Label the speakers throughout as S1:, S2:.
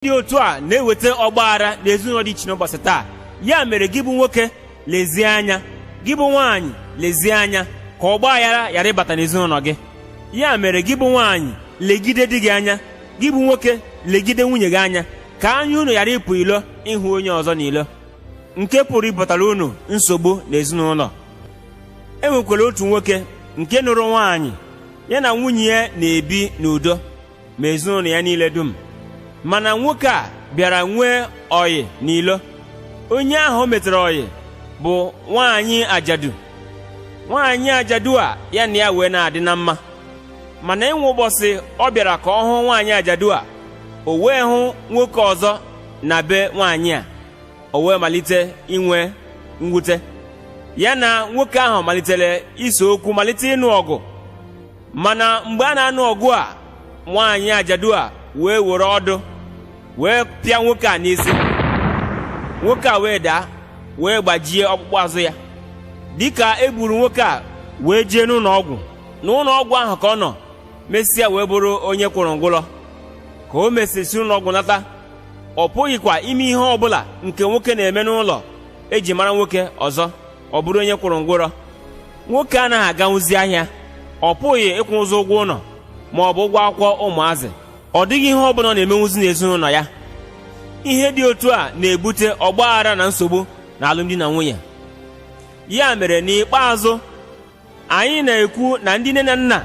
S1: Dị otu a na-eweta ọgbaghara n'ezinụlọ dị iche n'ụbọchị taa. Ya mere gị bụ nwoke lezie anya, gị bụ nwaanyị lezie anya ka ọgbaghara ghara ịbata n'ezinụlọ gị. Ya mere gị bụ nwaanyị legide di gị anya, gị bụ nwoke legide nwunye gị anya ka anya unu ghara ịpụ ilo ịhụ onye ọzọ n'ilo nke pụrụ ịpụtara unu nsogbu n'ezinụlọ. Enwekwara otu nwoke nke nụrụ nwaanyị ya na nwunye ya na-ebi n'udo ma ezinụlọ ya niile dum. Mana nwoke a bịara nwee oyi n'ilo. Onye ahụ metere oyi bụ nwaanyị ajadu. Nwaanyị ajadu a ya na ya wee na-adị na mma. Mana enwe ụbọchị ọ bịara ka ọ hụ nwaanyị ajadu a, o wee hụ nwoke ọzọ na be nwaanyị a, o wee malite inwe mwute. Ya na nwoke ahụ malitere iso okwu, malite ịnụ ọgụ. Mana mgbe a na-anụ ọgụ a, nwaanyị ajadu a wee were ọdụ wee pịa nwoke a n'isi. Nwoke a wee daa wee gbajie ọkpụkpụ azụ ya. Dịka e buru nwoke a wee jee n'ụlọ ọgwụ. N'ụlọ ọgwụ ahụ ka ọ nọ mesịa wee bụrụ onye kwụrụ ngwụlọ. Ka o mesịsị ụlọ ọgwụ nata, ọ pụghịkwa ime ihe ọbụla nke nwoke na-eme n'ụlọ eji mara nwoke ọzọ, ọ bụrụ onye kwụrụ ngwụrọ. Nwoke anaghị aganwuzi ahịa, ọ pụghị ịkwụ ụzọ ụgwọ ụlọ ma ọ bụ ụgwọ akwụkwọ ụmụazị. Ọ dịghị ihe ọbụla ọ na-emenwuzi n'ezinụlọ ya. Ihe dị otu a na-ebute ọgbaghara na nsogbu na alụmdi na nwunye. Ya mere n'ikpeazụ anyị na-ekwu na ndị nne na nna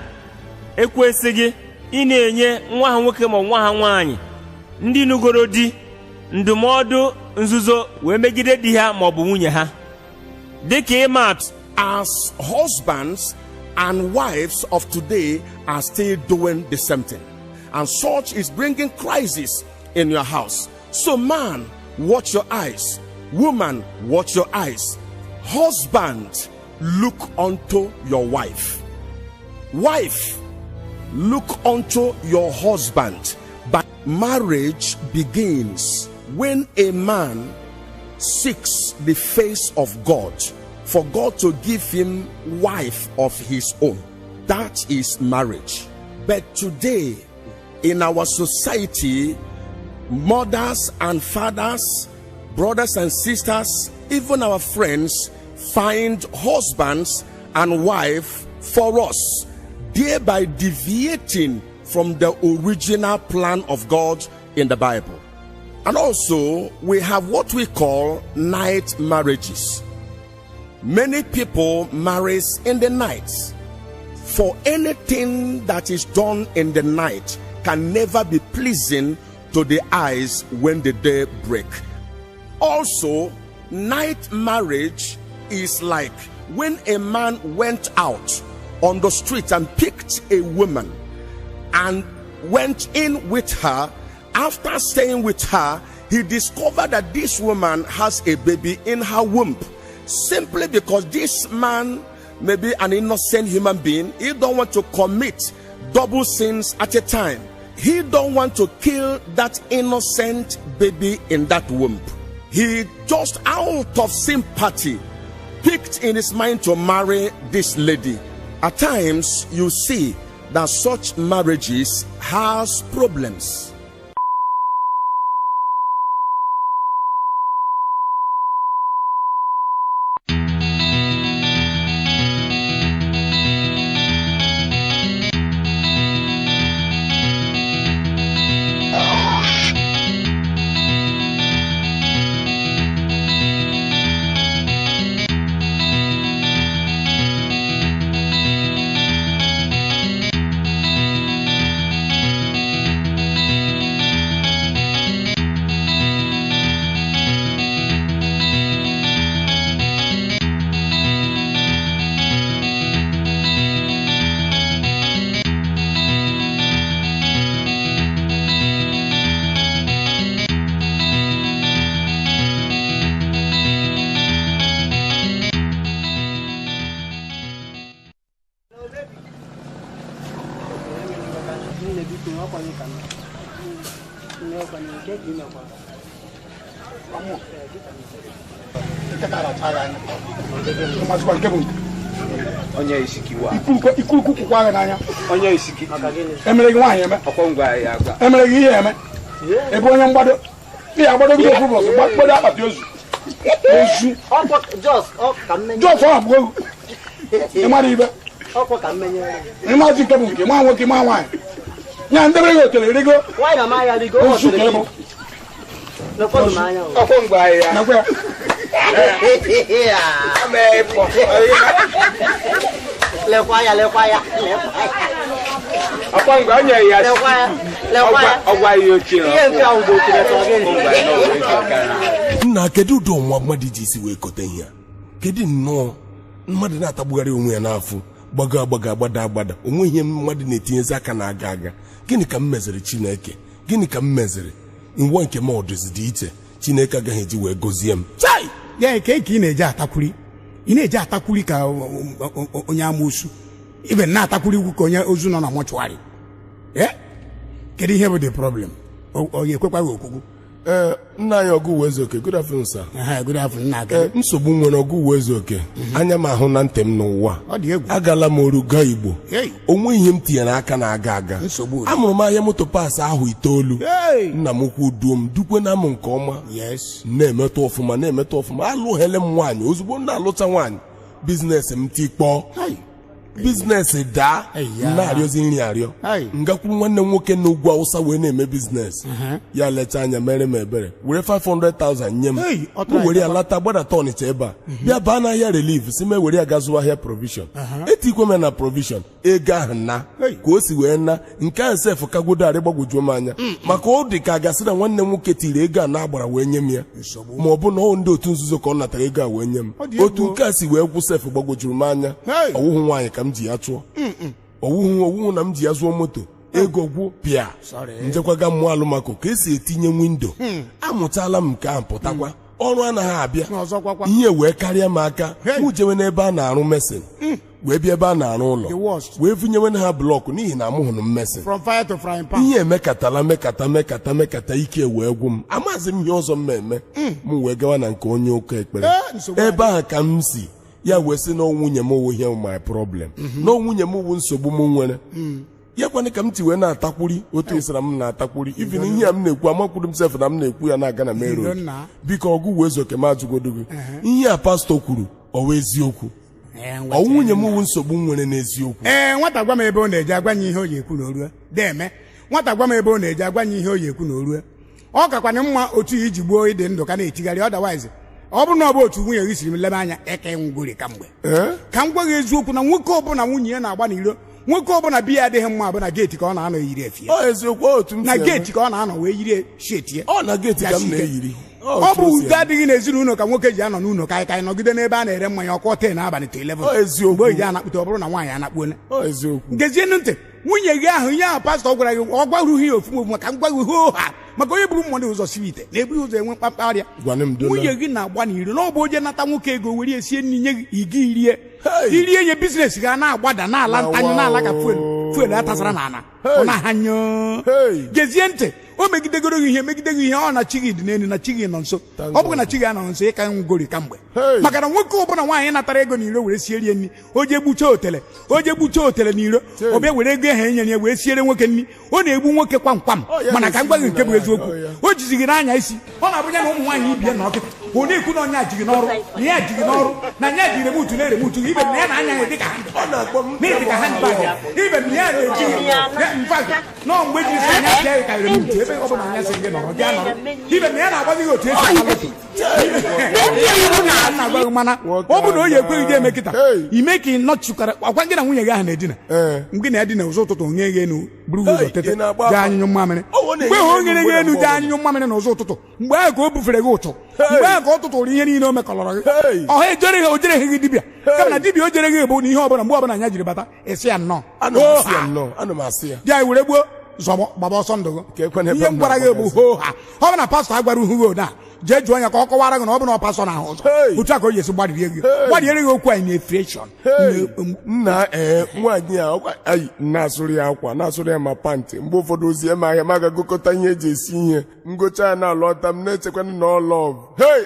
S1: ekwesịghị ị na-enye nwa ha nwoke ma nwa ha nwaanyị ndị nugoro di ndụmọdụ nzuzo wee megide di ha ma ọ bụ nwunye ha. Dịka ịmaatụ,
S2: as husbands and wives of today are still doing the same thing, and such is bringing crisis in your house. So man, watch your eyes. Woman, watch your eyes. Husband, look unto your wife. Wife, look unto your husband. But marriage begins when a man seeks the face of God, for God to give him wife of his own. That is marriage. But today, in our society, mothers and fathers, brothers and sisters, even our friends find husbands and wife for us, thereby deviating from the original plan of God in the Bible. And also, we have what we call night marriages. Many people marry in the night. For anything that is done in the night can never be pleasing to the eyes when the day break. Also, night marriage is like when a man went out on the street and picked a woman and went in with her. After staying with her, he discovered that this woman has a baby in her womb. Simply because this man may be an innocent human being, he don't want to commit double sins at a time. He don't want to kill that innocent baby in that womb. He just out of sympathy picked in his mind to marry this lady. At times you see that such marriages has problems.
S3: Onye isiki wa
S4: ikuku kwa n'anya
S3: onye isiki
S4: emere gị nwaanyị eme
S3: ọkọ ngwa ya agba
S4: emere gị ihe eme ebe onye mgbado ya agbado gị ofu ụbọchị gbakpọdo akpati ozu
S5: Just
S4: ọ abụọ ịmara ibe ịmazi nke bụ nke ma nwoke ma nwaanyị ya ndebere gị otere rigo ozu ka ịbụ ọkwọ mgbe anyị ya nakwa
S5: lekwa ya
S3: ọkwọ mgbe onye ya ọgwa ihe ochie
S2: nna kedu ụdị ọnwa mmadụ ji isi wee kote ihe kedu nnọọ mmadụ na-atagbugharị onwe ya n'afọ gbaga agbada onwe ihe mmadụ na-etinyezi aka na-aga aga gịnị ka m meziri Chineke gịnị ka m meziri nwa nke m ọdụzi dị iche Chineke agaghị eji wee gozie m chai
S4: ya ka ị na-eji atakwuri ị na-eji atakwuri ka onye amoosu ibe na-atakwuri ugwu ka onye ozu nọ na mọchụarị kedu ihe bụ the problem ọ ga-ekwekwaghị okwukwu
S2: nna anyị ọgụ uwe ezoke good afternoon sir.
S4: Good afternoon nna
S2: nsogbu nwere ọgụ uwe ezoke anya m ahụ na ntị m n'ụwa agala m oru gaa Igbo onwe ihe m tinyere aka na-aga aga amụrụ m ahịa moto paasị ahụ 9 nna m ukwu duo m dukwe na m nke ọma na-emetụ ọfụma alụghele m nwaanyị ozugbo m na-alụcha nwaanyị biznes m tikpọọ biznes daa na-arịọzi nri arịọ ngakwuru nwanne m nwoke na ugwu Awụsa wee na-eme biznes ya lecha anya mere m ebere were 500,000 nye m were ya lata gbadata Ọnịcha ebe a bịa baa n'ahịa relief si me were ya ga zụwa ahịa provision etikwe m na provision ego ahụ na ka o si wee na nke ahụ sef kagodari gbagwojuo m anya maka ọ dị ka a gasị na nwanne m nwoke tiri ego a na-agbara wee nye m ya ma ọ bụ na ọ ndị otu nzuzo ka ọ natara ego a wee nye m otu nke a si wee gwụ sef gbagwojuru m anya ọwụhụ nwaanyị ka m ji ya chụọ owuwu na m ji ya zụọ moto ego gwụ pịa njekwaga mmụọ alụmako ka esi etinye windo amụtala m nke ahụ pụtakwa ọrụ anaghị abịa ihe wee karịa m aka mụ jewe n'ebe a na-arụ mesin wee bịa ebe a na-arụ ụlọ wee vụnyewe ha blọkụ n'ihi na amụhụrụ m mesin ihe emekatala mekata ike wee gwụ m amazi m ihe ọzọ m eme m wee gawa na nke onye ụka ekpere ebe ahụ ka m si ya wee sị na nwunye m owu ihe my problem na nwunye m wu nsogbu m nwere ya kwana ka m ti wee na-atakwuri otu isara m na-atakwuri even ihe a m na-ekwu amakwuru m sef na m na-ekwu ya na-aga na main road biko ọgụ wee zoke m ajụgodo gị ihe a pastọ kwuru ọwa eziokwu ọ nwunye m wu nsogbu m nwere n'eziokwu
S4: nwata gwa m ebe ọ na-eje agwanye ihe o ji ekwu na orue deme nwata gwa m ebe ọ na-eje agwanye ihe o ji ekwu na orue ọ kakwana mma otu iji gbuo ịdị ndụ ka na-etigharị otherwise ọ bụrụ na ọ bụ otu nwunye gị siri m lebe anya eke ngwuri kamgbe ka m gwa gị eziokwu na nwoke ọbụla nwunye ya na-agba n'iro nwoke ọbụla biya adịghị mma bụ na geeti ka ọ na-anọ yiri efi na geeti ka ọ na-anọ wee yiri sheti ọ bụ udo adịghị n'ezinụlọ ka nwoke ji anọ n'ụlọ ka anyị nọgide n'ebe a na-ere mmanya ọkụ teen n'abalị 11 mgbe ji anakpụta ọ bụrụ na nwaanyị anakpuone ngezienụ ntị nwunye gị ahụ ihe ahụ pastọ gwara gị ọ gwarughị ya ofu maka m gwaghị ha maka onye buru mmadụ ụzọ siri ite na-eburu ụzọ enwe mkpakparịa nwunye gị na-agba n'iro na ọ bụ onye nata nwoke ego were esie nri nye gị irie nye biznes ga na-agbada n'ala ntanyụ n'ala ka fuelu atasara n'ala ọ na-ahanyụ gezie ntị o megidegoro gị ihe ọ na chi gị dị n'elu na chi gị nọ nso ọ bụghị na chi gị anọ nso ịka ngori kamgbe maka na nwoke ọbụla nwaanyị natara ego n'iro were siere nri o je gbucha otele n'iro ọ bịa were ego ahụ enyere ya wee siere nwoke nri ọ na-egbu nwoke kwamkwam mana ka m gwa gị nke bụ eziokwu o jizi gị n'anya isi ọ na-abụnya na ụmụ nwaanyị ibie na ọkịta bụ na ikwu na onye ji gị n'ọrụ na ya ji gị n'ọrụ na nya ji remutu na-eremutu ibe na ya na-anya ya dịka handbag ibe na ya na-eji nọ mgbe ji si anya pịa ka remutu ebe ọ bụla anya si gị nọrọ bịa nọrọ ibe na ya na-agbazi gị otu esi alụtụ na agwaghị mana ọ bụ na o yi ekweghị gị eme kịta ime ka ị nọchụkara ọkwa gị na nwunye gị ahụ na-edina mgbe na ya dị na ụzọ ụtụtụ onye gị enu buru ụzọ tete gaa anyụnyụ mmamịrị mgbe ha o nyere gị enu gaa anyụnyụ mmamịrị n'ụzọ ụtụtụ mgbe ahụ ka o bufere gị ụtụ mgbe ahụ ka ọ tụtụrụ ihe niile o mekọlọrọ gị ọha ojereghị gị dibịa kama na dibịa o jere gị bụ na ihe ọbụla mgbe ọbụla anya jiri bata esi ya nnọọ bịa were gbuo zọgbọ gbaba ọsọ ndụ gị ihe m gwara gị bụ hoo ha ọ bụ na pastọ agwara uhu gị oda jee jụọ ya ka ọ kọwara gị na ọ bụ na ọ pastọ na ahụ ụzọ otu a ka o ji esi gbadirie gị okwu anyị na-efreshọn
S2: nna nwaanyị a na-asụrụ ya akwa na-asụrụ ya ma pantị mgbe ụfọdụ ozi eme ahịa ma ga-agụkọta ihe eji esi ihe ngocha ya na-alọta m na-echekwana na ọlọv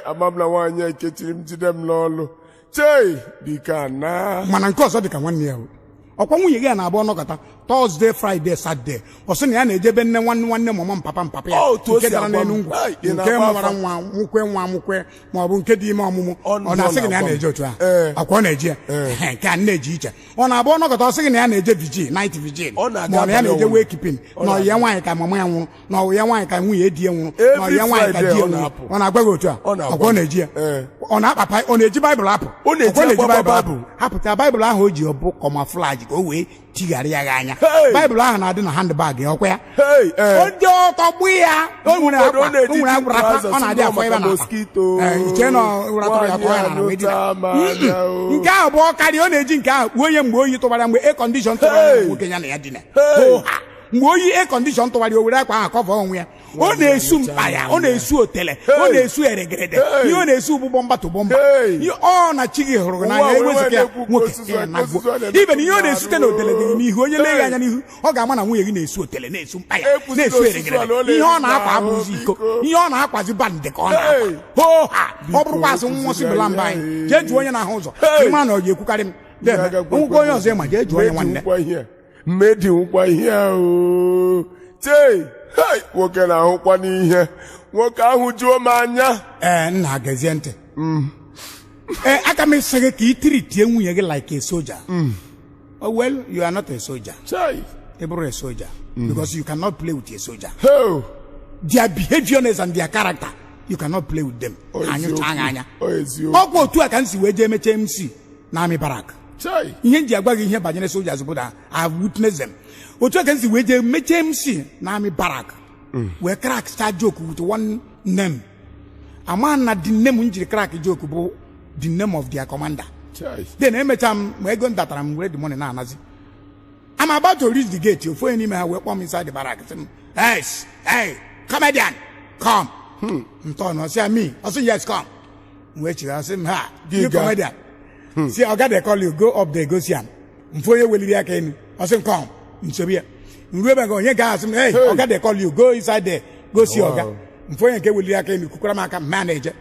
S2: amam na nwaanyị ekechiri m jide m n'ọlụ chei dịka na
S4: mana nke ọzọ dịka nwanne ya ọkwa nwunye gị na-abụ ọnọkọta Thursday Friday Saturday ọ sị na ya na-ejebe nne nwanne mama mpapa ya nke dara n'elu ngwu nke mụwara nwa mụkwe ma ọ bụ nke dị ime ọmụmụ ọ na-asị gị na ya na-eje otu a akwa ọ na-eje ya nke a na-eje iche ọ na-abụ ọnọkọta ọ sị gị na ya na-eje vigil night vigil ma ọ na ya na-eje wakepin na ọ ya nwaanyị ka mama ya nwụrụ na ọ ya nwaanyị ka nwunye di ya nwụrụ na ọ ya nwaanyị ka di ya nwụrụ ọ na-agwa gị otu a akwa ọ na-eji ya ọ na-akpapa ọ na-eji Baịbụl apụ hapụta Baịbụl ahụ o ji ọ bụ camouflage ka o wee tigharịa ya anya Baịbụl ahụ na-adị na handbag ya ọkwa ya onye ọtọgbu ya o nwere agwụrata ọ na-adị afọ ebe na iche na ụratọrọ ya tọọ ya na wedina nke ahụ bụ ọkarị ọ na-eji nke ahụ kpuo onye mgbe oyi tụbara mgbe air condition tụbara nwoke ya na ya dina mgbe oyi air condition tụbara o were akwa ahụ kọva onwe ya ọ na-esu mkpa ya ọ na-esu otele ọ na-esu eregerede ihe ọ na-esu ụgbụgbọ mbatụ bọmba ọ na chi gị hụrụ n'anya ewezụga ya nwoke ibe na ihe ọ na-esute na otele dị n'ihu onye lee anya n'ihu ọ ga-ama na nwunye gị na-esu otele na-esu mkpa ya na-esu eregerede ihe ọ na-akwa abụzi iko ihe ọ na-akwazi bandị ka ọ na-akwa ha ọ bụrụkwa asị nwụsị bela mba anyị jee jụọ onye na-ahụ ụzọ ịma na ọ ji ekwukarị m nwụkwa onye ọzọ ịma jee jụọ onye nwanne
S2: mmedi nwụkwa ihe ahụ tee nwoke na-ahụkwa n'ihe nwoke ahụ juo m anya
S4: nna gezie ntị aka m esi gị ka ị tiritie nwunye gị like a soldier well you are not a soldier ị bụrụ a soldier because you cannot play with a soldier their behaviorness and their character you cannot play with them anyụcha anya ọkwa otu a ka m si wee jee mechie MC na amị barak ihe nji agwa gị ihe banyere soldiers bụ na I have witnessed them otu aka nsi wee jee mechie MC na army barrack wee crack start joke with one name ama na the name njiri crack joke bụ the name of their commander then emecha m ma ego ndatara m were the money na anazi I'm about to reach the gate ofu onye n'ime ha wee kpọm inside the barrack sị m hey comedian come ntọ say me I say yes come wee chiri sị m ha you comedian see oga dey call you go up there go see am mfu onye weliri aka enu I say come nsobia nruebe ngo onye ga asị m hey oga dey call you go inside there go see oga mfu onye nke weliri aka enu kukwara m aka manager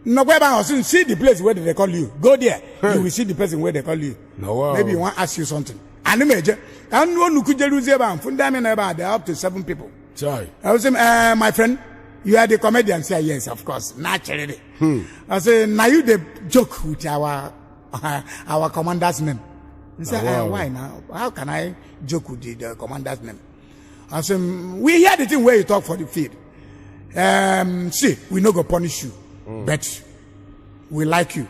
S4: nnọkwa ebe ahụ sị see the place where they call you go there you will see the person where they call you maybe he want ask you something and meje anu onuku jeruzi ebe ahụ ndị amị na ebe ahụ they are up to 7 people I was saying my friend you are the comedian say yes of course naturally I say now you the joke with our commander's name. He said, why now? How can I joke with the commander's name? I said, we hear the thing where you talk for the field. See, we no go punish you, but we like you.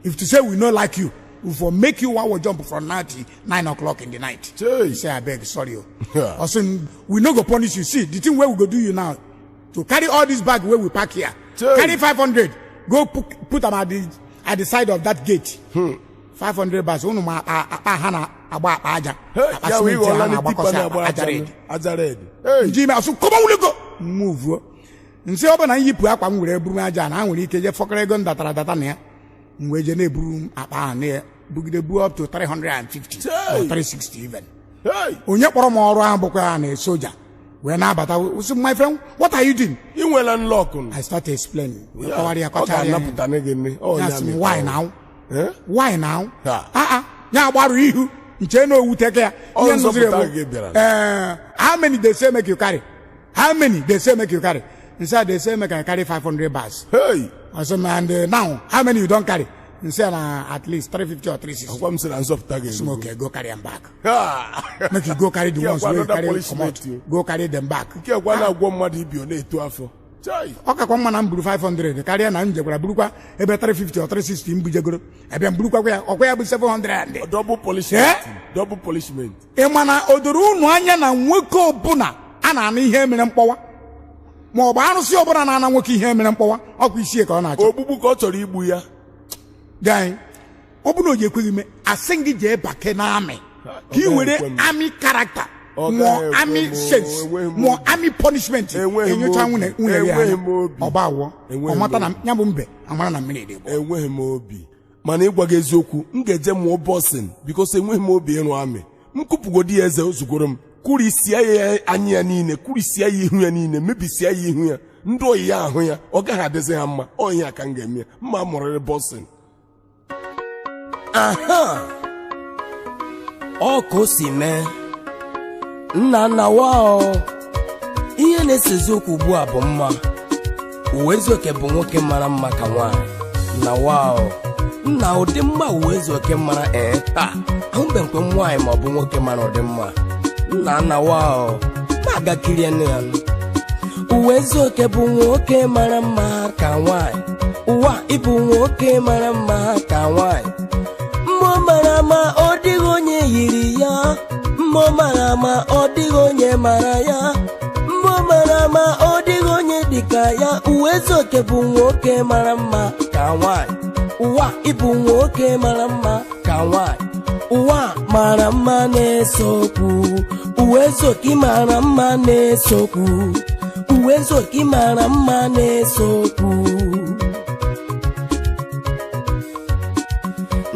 S4: If to say we no like you, we will make you one jump from 9 o'clock in the night. He said, I beg, sorry. I said, we no go punish you. See, the thing where we go do you now, to carry all this bag where we park here, carry 500, go put them at the side of that gate. 500 bars. Unu ma hana agba aja.
S2: Yeah, we will learn aja red.
S4: Jimmy, asu come on, we go. Move. Nse oba na yipu akwa m were buru aja na nwere ike je fokere ego ndatara data na ya. Mwe je na eburu akpa na bugide bu up to 350 or 360 even. Onye kpọrọ m ọrụ ahụ bụkwa na soldier. We na abata, my friend, what are you doing?
S2: You will unlock. I
S4: started explaining.
S2: Why
S4: now? Why now? Ya gbaru ihu. Nche no wuteke. How many they say make you carry? How many they say make you carry? Inside they say make I carry 500 bars.
S2: Hey.
S4: I said, and now how many you don't carry? Instead at least 350 or 360. Okay, go carry them back. Make you go carry the ones where you carry come out. Go carry them back.
S2: Okay,
S4: kwa mana mburu 500 carry na nje gwara burukwa ebe 350 or 360 mbujegoro ebe mburukwa kwa okwa ya bụ 700
S2: double polishment double polishment
S4: e mana odoro unu anya na nwoke obuna ana ana ihe mere mkpọwa ma ọ bụ arụsị obuna na ana nwoke ihe mere mkpọwa ọkwa isi ka ọ na-achọ
S2: ogbugbu ka ọ chọrọ igbu ya
S4: dai obuna oje ekweghị me asịngị je bake na amị ka i were army character more army sense more army punishment enyocha nwune ya ọba awọ ọmata na nyabụ mbe amara na mmiri dị bụ
S2: enweghị m obi mana ịgwa gị eziokwu m ga-eje mụọ bọsin because enweghị m obi ịrụ amị m kụpụgodi ya eze ozugoro m kurisia ya anya ya niile kurisia ya ihu ya niile mebisia ya ihu ya ndị oyi ya ahụ ya ọ gaghị adịzi ha mma onye aka m ga-eme mma mụrịrị bọsin aha
S5: Oko si me nna wao ihe na-esezi okwu ugbu a bụ mma uwezuoke bụ nwoke mara mma ka nwaanyị nna wao nna ụdị mma uwezuoke mara ahụbe mkpe nwaanyị ma ọ bụ nwoke mara ụdị mma nna wao ma aga kirie nne ya uwezuoke bụ nwoke mara mma ka nwaanyị ụwa ịbụ nwoke mara mma ka nwaanyị mmụọ mara ma ọ dịghị onye yiri ya mmụọ mara ma ọ dịghị onye mara ya mmụọ mara ma ọ dịghị onye dịka ya uwezuoke bụ nwoke mara mma ka nwaanyị ụwa ịbụ nwoke mara mma ka nwaanyị ụwa mara mma na-esokwu uwezuoke mara mma na-esokwu uwezuoke mara mma na-esokwu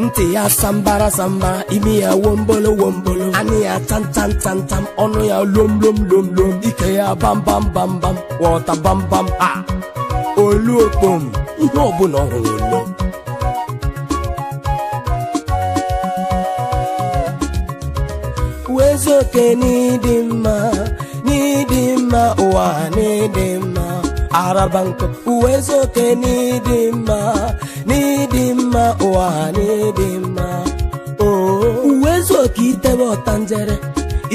S5: ntị ya sambara sambara imi ya wombolo wombolo ani ya tan tan tan tan ọnụ ya lom lom lom lom ike ya bam bam bam bam wọta bam bam olu okpom ihe ọbụla ọhụrụ olu uwezuoke n'ịdị mma ụwa n'ịdị mma arabanko uwezuoke n'ịdị mma ụwa n'ịdị mma uwezuoke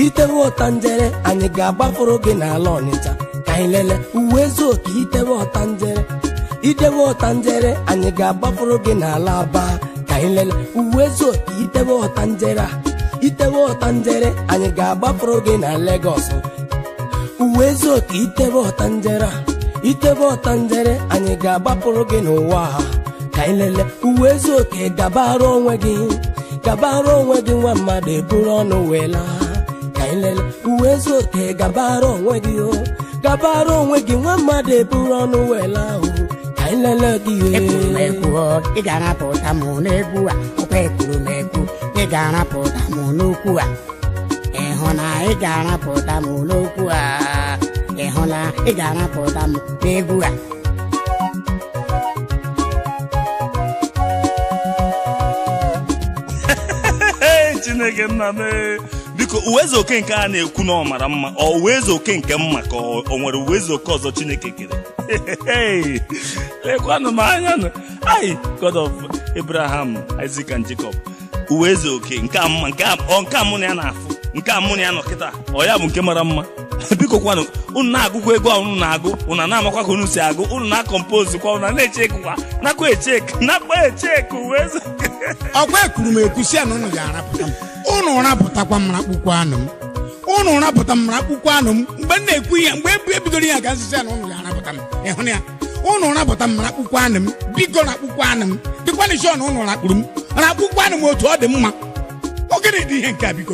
S5: itewe ọtanjere anyị ga-agbafuru gị n'ala Ọnịcha ka anyị lele uwezuoke itewe ọtanjere anyị ga-agbafuru gị n'ala Aba ka anyị lele uwezuoke itewe ọtanjere anyị ga-agbafuru gị na Lagos uwezuoke itewe ọtanjere anyị ga-agbapụrụ gị n'ụwa ka anyị lele uwezuoke gabara onwe gị nwa mmadụ eburu ọnụ wela ka anyị lele uwezuoke gabara onwe gị nwa mmadụ eburu ọnụ wela ka anyị lele gị
S4: ị ga-arapụta m n'egwu a ọkwa ekwuru m ekwu ị ga-arapụta m n'okwu a ịhụ na ị ga-arapụta m n'okwu a ịhụ na ị ga-arapụta m n'egwu a
S6: Chineke nna m biko uwezuoke nke a na-ekwu na ọ mara mma ọ uwezuoke nke mma ka o nwere uwezuoke ọzọ Chineke kere lekwanụ m anya nụ God of Abraham, Isaac and Jacob uwezuoke nke a mma nke a mụ na ya na-afụ nke a mụ na ya nọ kịta ọ ya bụ nke mara mma biko kwanụ unu na-agụkwa ego unu na-agụ unu na-amakwa ka unu si agụ unu na-akọmpozu kwa unu na-echekwa nakwa echek uwezuoke
S4: ọkwa ekwuru m ekwu si na unu ga-arapụta m unu rapụtakwa m rakpukwu anụ m unu rapụta m rakpukwu anụ m mgbe m na-ekwu ihe mgbe ebidoro ihe ka nsisi na unu ga-arapụta m ịhụ ya unu rapụta m rakpukwu anụ m biko rakpukwu anụ m dịkwana isi ọna unu rakpuru m rakpukwu anụ m otu ọ dị mma ogene dị ihe nke a biko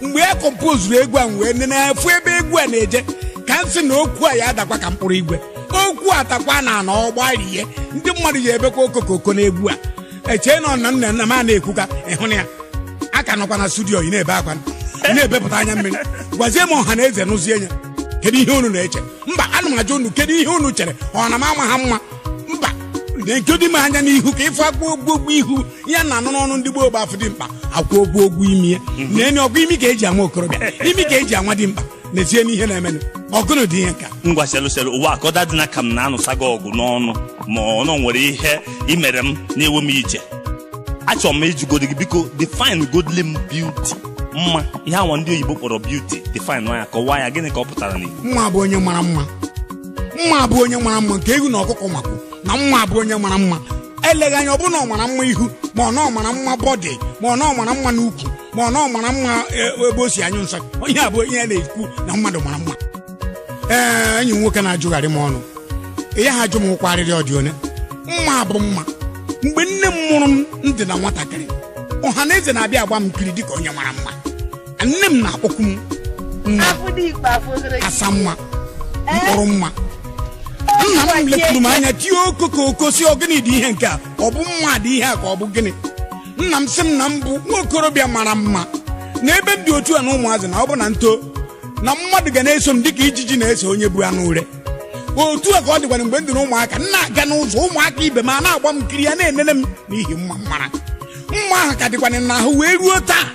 S4: mgbe e kompozuru egwu a wee na-efu ebe egwu a na-eje ka nsị na okwu a ya adakwa ka mkpụrụ igwe okwu atakwa na ọgbarie ndị mmadụ ya ebekwa okokoko n'egwu a echee na ọna nna m a na-ekwu ka ịhụ ya aka nọkwa na studio ị na-ebe akwa na-ebepụta anya mmiri gwazie m ọha na eze n'ụzie ya kedu ihe unu na-eche mba ana m ajụ unu kedu ihe unu chere ọ na m ama ha mma mba na-ekedo m anya n'ihu ka ịfụ akpụ ogbu ihu ya na anụ n'ọnụ ndị gboo gbafụ dị mkpa akwa ogbu imi ya na-enye ọgụ imi ka eji ama okorobịa imi ka eji anwa dị mkpa n'ezie n'ihe na-emenụ ọgụnụ dị ihe nka
S6: ngwa selụselụ ụwa akọda dị na ka m na-anụsaga ọgụ n'ọnụ ma ọ nwere ihe imere m na-ewe m ije achọrọ m ijugodi gị biko define godly beauty mma ihe awa ndị oyibo kpọrọ beauty define ya kọwaa ya gịnị ka ọ pụtara n'Igbo
S4: mma bụ onye mara mma nke ewu na ọkụkọ makwu na mma bụ onye mara mma eleghị anya ọ bụ na ọ mara mma ihu ma ọ na ọ mara mma bọdị ma ọ na ọ mara mma n'ukwu ma ọ na ọ mara mma ebe o si anyụ nsọ onye a bụ ihe na-ekwu na mmadụ mara mma enyi m nwoke na-ajụgharị m ọnụ ihe ha jụ m ụkwarịrị ọ dị one mma bụ mma mgbe nne m mụrụ m dị na nwatakịrị ọha na eze na-abịa agba m nkiri dịka onye mara mma nne m na-akpọkwu m asa mma mkpụrụ mma nna m lepụrụ m anya tie okoko si ogene dị ihe nke a ọ bụ mma dị ihe a ka ọ bụ gịnị nna m sị m na m bụ nwa okorobịa mara mma na ebe m dị otu a na ụmụazị na ọ bụ na nto na mmadụ ga na-eso m dịka ijiji na-eso onye bụ anụ ure otu a ka ọ dịkwana mgbe m dị na ụmụaka m na-aga n'ụzọ ụmụaka ibe m a na-agba m nkiri ya na-enene m n'ihi mma mara mma ahụ ka dịkwana n'ahụ wee ruo taa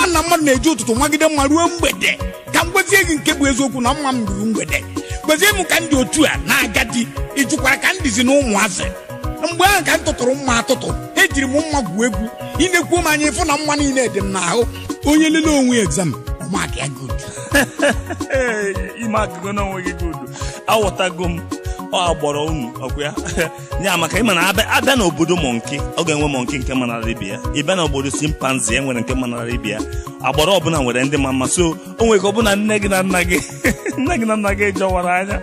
S4: ma na mmadụ na-eji ụtụtụ nwagide mma ruo mgbede ka m gwazie gị nke bụ eziokwu na mma m ruru mgbede gwazie m ka ndị otu a na-agadi ịjụkwara ka ndịzi na ụmụazị mgbe ahụ ka m tụtụrụ mma atụtụ ejiri m mma gwuo egwu ịna-ekwu m anya ịfụ na mma niile dị m n'ahụ onye lele onwe egzam ọmaka ya good
S6: ime akụkọ na onwe gị good aghọtago m ọ agbọrọ unu ọkwa ya ya maka ịma na abịa n'obodo monki ọ ga-enwe monki nke manara ibe ya ịbịa n'obodo simpanzi enwere nke manara ibe ya agbọrọ ọbụla nwere ndị mama so o nwere ka ọbụla nne gị na nna gị jọwara anya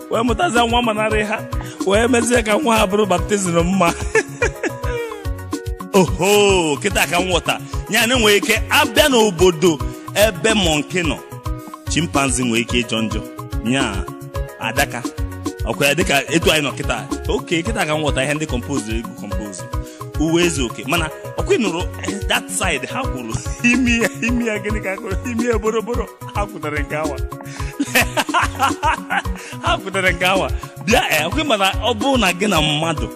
S6: wee mụtazie nwa manara ha wee mezie ka nwa ha bụrụ baptizim mma oho kịta ka nwọta ya na enwere ike abịa n'obodo ebe monki nọ chimpanzi nwere ike ịjọ njọ nya adaka ọkwa ya dịka etu anyị nọ kịta oke kịta ka nwọta ihe ndị compose egwu compose uwe eze oke mana ọkwa ịnụrụ that side ha kwuru imi ya gịnị ka kwuru imi ya boroboro ha kwutere nke awa ha kwutere nke awa bịa ọkwa mana ọ bụrụ na gị na mmadụ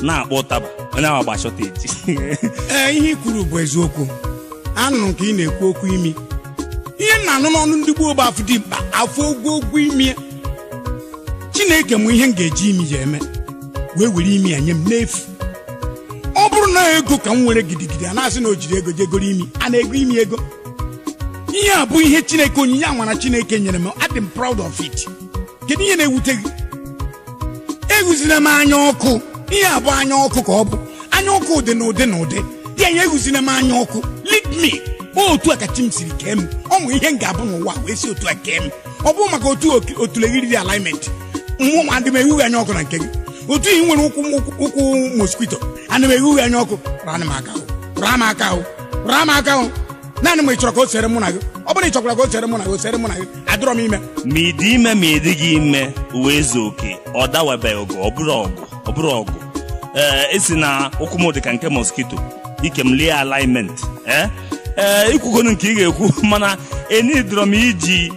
S6: na-akpọ ụtaba onye ahụ agbachọta eji
S4: ihe i kwuru bụ eziokwu anụrụ ka ị na-ekwu okwu imi ihe na-anụ n'ọnụ ndị gboo bụ afụ dị mkpa afọ ogwogwo imi Chineke m ihe m ga-eji imi ya eme wee were imi ya nye m n'efu ọ bụrụ na ego ka m nwere gidigidi a na-asị na o jiri ego jegoro imi a na-ego imi ego ihe a bụ ihe Chineke onyinye anwara Chineke nyere m adị m proud of it kedu ihe na-ewute gị eguzina m anya ọkụ ihe a bụ anya ọkụ ka ọ bụ anya ọkụ ụdị na ụdị na ụdị dị anya eguzina m anya ọkụ lead me otu a ka chi m siri kee m ọ nwere ihe m ga-abụ n'ụwa wee si otu a kee m ọ bụ maka otu legiri dị alignment mmụọ adị m ewu anya ọkụ na nke gị otu ihe nwere ụkwụ mosquito ana m ewu anya ọkụ rana m aka ahụ naanị ma ị chọrọ ka o sere mụ na gị ọ bụrụ ị chọkwara ka o sere mụ na gị o sere mụ na gị adọrọ m ime
S6: ma ị dị ime ma ị dịghị ime uwe ezu oke ọ dawebeghị ọgụ ọ bụrụ ọgụ esi na ụkwụ m dị ka nke mosquito ike m lie alignment ikwugonu nke ị ga-ekwu mana enidoro m iji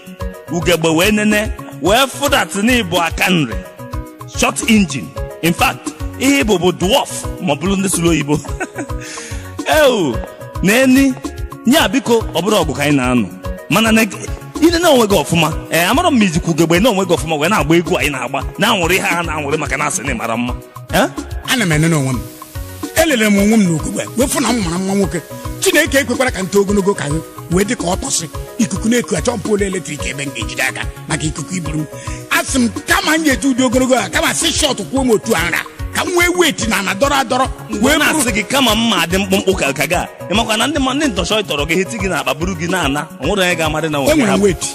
S6: ugegbe wee nene wee fụdat n'ịbụ aka nri short engine in fact ihe bụ dwarf ma ọ bụrụ ndị sụrụ oyibo n'eni nya biko ọ bụrụ ọgụ ka anyị na-anụ mana ide na onwe gị ọfụma amarọ m ijikwa ugegbe na onwe gị ọfụma wee na-agba egwu anyị na-agba na-anwụrụ ihe ha na-anwụrụ maka na asị na mara mma
S4: ana m enene onwe m elele m onwe m n'okugbe wee fụ na m mara mma nwoke Chineke ekwekwara ka nte ogologo ka gị wee dị ka ọ tọsị ikuku na-eku achọ mpolu eletrik ebe m ga-ejide aka maka ikuku iburu m asị m kama m ga-eji ụdị ogologo a kama si shọt kwuo m otu ara ka m wee weti na ana dọrọ adọrọ
S6: wee na-asị gị kama mma adị mkpụmkpụ ka ga ịmakwa na ndị ntọchọ ịtọrọ gị hiti gị na akpa buru gị na-ana onwere onye ga-amarị na
S4: nwere weti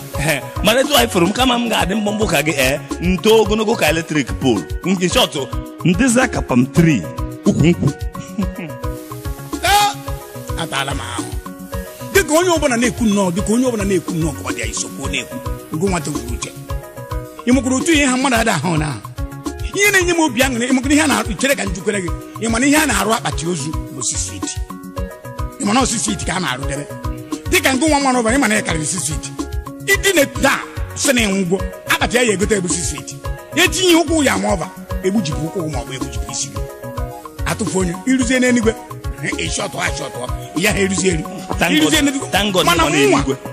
S6: mana etu anyị fụrụ m kama m ga-adị mkpụmkpụ ka gị nte ogologo ka eletrik pol nke shọtụ ndịzi aka pam 3 ukwu nkwụ
S4: atala m ahụ dịka onye ọbụla na-ekwu nnọọ ka ọ dị isokwu na-ekwu ngụ nwata gwuru uche ịmụkwuru otu ihe ha mmadụ ada ahụ na ihe na-enye m obi aṅụrị ịmụkwuru ihe a na-arụ chere ka njukwere gị ịmana ihe a na-arụ akpati ozu bụ sisiti ịmana osisiti ka a na-arụ debe dịka ngụ nwa mmanụ ọbara ịmana ya karịrị sisiti ịdị na sị na enwe ụgwọ akpati ya ya egote ebu sisiti etinye ụkwụ ya ma ọba egbujipụ ụkwụ ma ọ bụ egbujipụ isi gị atụfu onye iruzie n'eluigwe ịchọtụ ya ha eruzie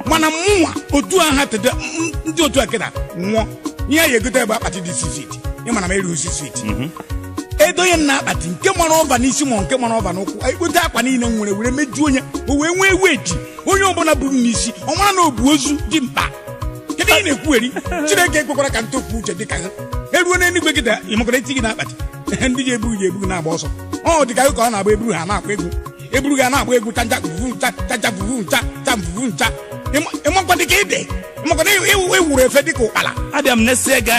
S4: mana mụnwa otu aha tede ndị otu a kịta nwụọ ihe ya egote ebe akpati dị sisiti ịmana m erughị sisiti edonye m na akpati nke mara ọva n'isi ma nke mara ọva n'ụkwụ ekpote akpa niile m nwere were mejuo onye o wee nwee weeti onye ọbụla buru m n'isi ọ mara na obu ozu dị mkpa kedu ị na-ekwugheri Chineke ekwekwara ka ntokwu uche dị ka gị eruo n'eluigwe gị da ịmakọrọ eti gị na akpati ndị ji ebughị na-agba ọsọ ọ dị ka ka ọ na-agba eburu ha na-agba egwu eburu ga na-agba egwu ncha ịmakwa dị ka ide ịmakwa ewuru efe dị ka ụkpala
S6: abịa m nesie gị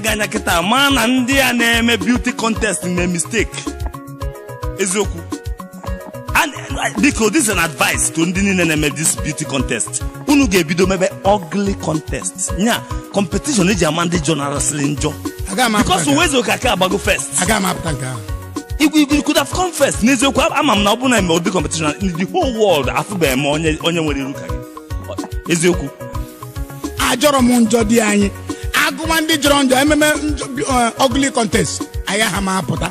S6: anya kịta ma na ndị a na-eme beauty contest na mistake eziokwu biko this is an advice to ndị niile na-eme this beauty contest unu ga-ebido mebe ugly contest nya competition eji ama ndị jọnarasịrị njọ because uwezo ka aka agbago first you could have come first n'eziokwu ama m na ọ bụ na eme ụdị competition in the whole world afụbeghị m onye nwere iru ka gị eziokwu
S4: ajọrọ m njọ dị anyị agụma ndị jọrọ njọ ememe ugly contest anyị ha ma apụta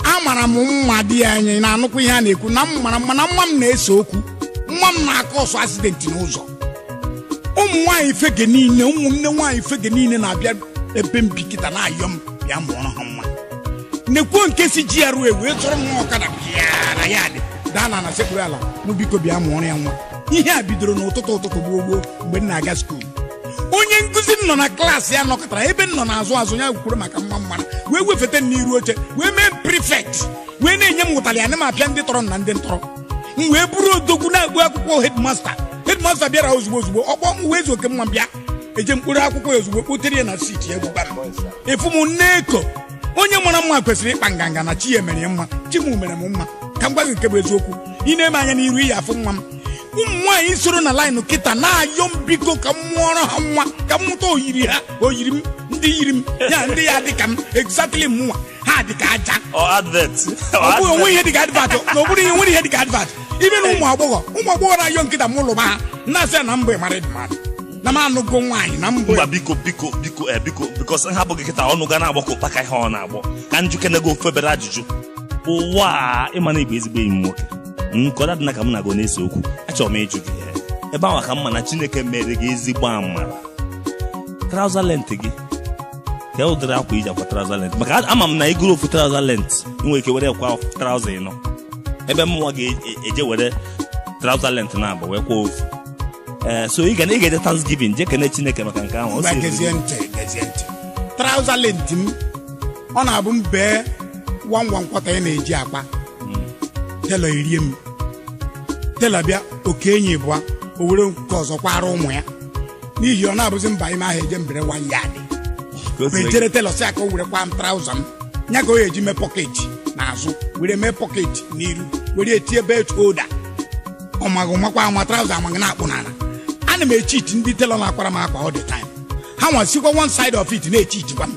S4: amara m mma dị anyị na-anụkwa ihe a na-ekwu na mana mma m na-ese okwu nwa m na-akọ ọsọ accident n'ụzọ ụmụ nwaanyị fege niile ụmụnne nwaanyị fege niile na-abịa ebe mbikita na-ayọ m bịa mụọrọ ha nwa nekwo nke si GRA wee tụrụ nwa ọkada bịa na ya dị daa na sekpuru ala mụ biko bịa mụọrọ ya nwa ihe a bidoro n'ụtụtụ gboo mgbe m na-aga skuul onye nkụzi m nọ na klaasị ya nọkọtara ebe m nọ n'azụ ya kwuru maka mma mmara wee wefete n'iru oche wee mee prefect wee na-enye m ụtalị ya na m apịa ndị tọrọ na ndị ntọrọ m wee bụrụ odogwu na-agụ akwụkwọ headmaster bịara ozugbo ọkpọ m wee zuoke mma bịa eje mkpụrụ akwụkwọ ya ozugbo kpotere ya na siti ya gbara efu m nneko onye mara mma kwesịrị ịkpa nganga na chi ya mere ya mma chi m mere m mma ka m gwa gị nke bụ eziokwu ị na-eme anya n'iru iyi afụ nwa m ụmụ nwaanyị soro na laịnụ kịta na-ayọ m biko ka m mụọrọ ha nwa ka m mụta oyiri m ndị yiri m ya ndị ya dị ka m exactly mụnwa ha dị ka aja ọ bụghị onwe ihe dị ka advat na ọ bụrụ ihe nwere ihe dị ka advat ibe na ụmụ agbọghọ na-ayọ nkịta m ụlụba ha na-asị na mbụ mara mmadụ na m anụgo nwaanyị na mbụ
S6: biko bikos ha abụghị kịta ọnụ ga na-agbakọ ụkpaka ihe ọ na-agbọ ka njukenego mfebere ajụjụ ụwa ịma na igbe ezigbo enyi m nwoke nkọda dị na ka m na-agụ na-ese okwu achọrọ m ịjụ gị ebe ahụ ka mma na Chineke mere gị ezigbo amara trouser length gị ka ụdịrị akwa iji akwa trouser length maka ama m na igoro ofu trouser length nwere ike were kwa trouser ịnọ ebe m nwa ga-eje were trouser length na-agba wee kwa ofu so ị ga-eje Thanksgiving je kene Chineke maka nke ahụ
S4: gezie ntị trouser length m ọ na-abụ mbe nwa nkwata ya na-eji akpa telo irie m telo bịa oke enyi bụa o were nke ọzọ kwara ụmụ ya n'ihi ọ na-abụzi mba ime ahụ eje mbere nwa ya dị ejere telo si aka o were kwa m trouser m nya ka o eji mee pocket n'azụ were mee pocket n'iru were etie belt holder ọmagụ makwa ama trouser amaghị na-akpụ n'ala ana m echiti ndị telo na-akwara m akwa all the time ha nwasikwa one side of it na-echiti kwa m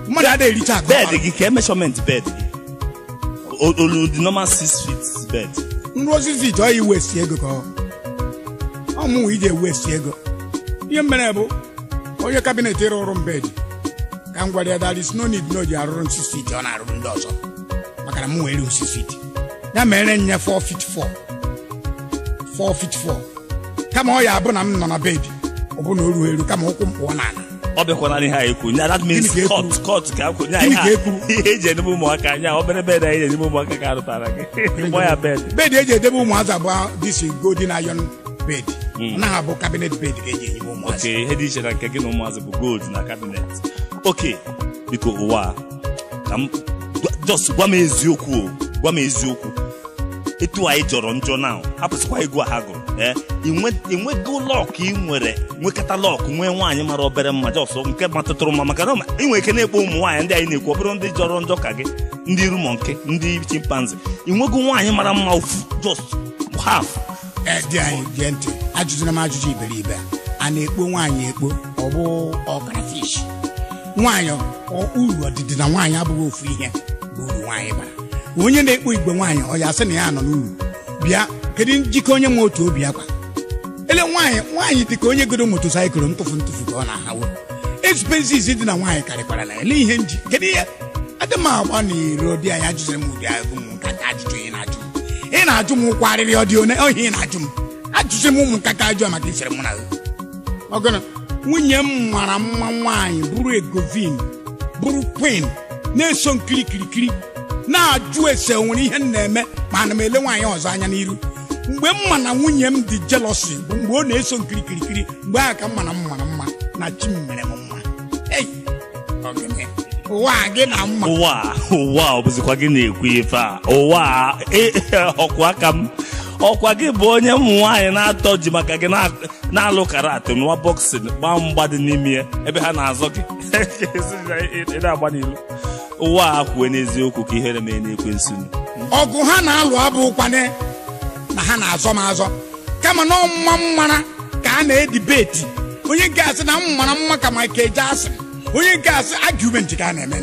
S4: mmadụ ada ericha akwa
S6: bed gị ka measurement bed gị olu the normal 6 feet bed
S4: nrozi feet ọ yi west ego ka ọ mụ ije west ego ihe mere bụ onye cabinet rụrụ m bed ka m gwara ya that is no need no ji arụrụ 6 feet ọ na-arụrụ ndị ọzọ maka na m nwere 6 feet ya mere nye 4 feet 4 kama ọ ya abụ na m nọ na bed ọ bụ na o ruo eru kama ụkwụ m pụọ n'ala
S6: ọ bịakwara n'ihe a ekwu that means cut ka akwụ ihe eji edebe ụmụaka anya obere bed anyị edebe ụmụaka ka arụtara gị gbọ ya bed
S4: eji edebe ụmụazị abụọ this golden iron bed naghị abụ cabinet bed ka eji edebe ụmụazị
S6: ihe dị iche na nke gị na ụmụazị bụ gold na cabinet biko ụwa ka m just gwa m eziokwu etu anyị jọrọ njọ na hapụsịkwa ego ha gụrụ inwego lọk ị nwekata lọk nwee nwaanyị mara obere mma jọsọ nke matụtụrụ mma maka na ị nwere ike na-ekpo ụmụ nwaanyị ndị anyị na-ekwu ọ bụrụ ndị jọrọ njọ ka gị ndị rumonke ndị chimpanzi inwego nwaanyị mara mma ofu just half
S4: dị anyị gee ntị ajụjụ na m ajụjụ iberibe a na-ekpo nwaanyị ekpo ọ bụ ọkara fish nwaanyị uru ọdịdị na nwaanyị abụghị ofu ihe bụ uru nwaanyị bara onye na-ekpo igbe nwaanyị ọ ya asị na ya nọ n'uru bịa kedu njikọ onye nwe otu obi akwa ele nwaanyị dị ka onye goro motosaịkụl ntụfu ka ọ na-ahawo expenses dị na nwaanyị karịkwara na ele ihe nji kedu ihe adị m agba na iro dị anyị ajụziri m ụdị agụ m nkata ajụjụ ị na-ajụ m ụkwụ arịrị ọ dị ohi ị na-ajụ m ajụziri m ụmụ nkata ajụ maka isere mụ na ọgọnọ nwunye m mara mma nwaanyị bụrụ egovin bụrụ queen na-eso nkirikirikiri na-ajụ ese nwere ihe m na-eme ma ana m ele nwaanyị ọzọ anya n'iru mgbe m ma na nwunye m dị jealousy bụ mgbe ọ na-eso nkirikirikiri mgbe ahụ ka m mana m mara mma na chi m mere m mma ụwa gị na mma
S6: ụwa ọ bụzikwa gị na-ekwu ife a ụwa ọkwa gị bụ onye ụmụ nwaanyị na-atọ ji maka gị na-alụ karate nwa bọksịn gbaa mgba dị n'ime ya ebe ha na-azọ gị na-agba n'ilu ụwa a kwuo n'eziokwu ka ihere mee n'ekwensu
S4: ọgụ ha na-alụ abụkwane na ha na-azọ m azọ kama na ọmụma mmara ka a na-edibeti onye nke asị na mmara mma ka Michael Jackson onye nke asị argument ka a na-eme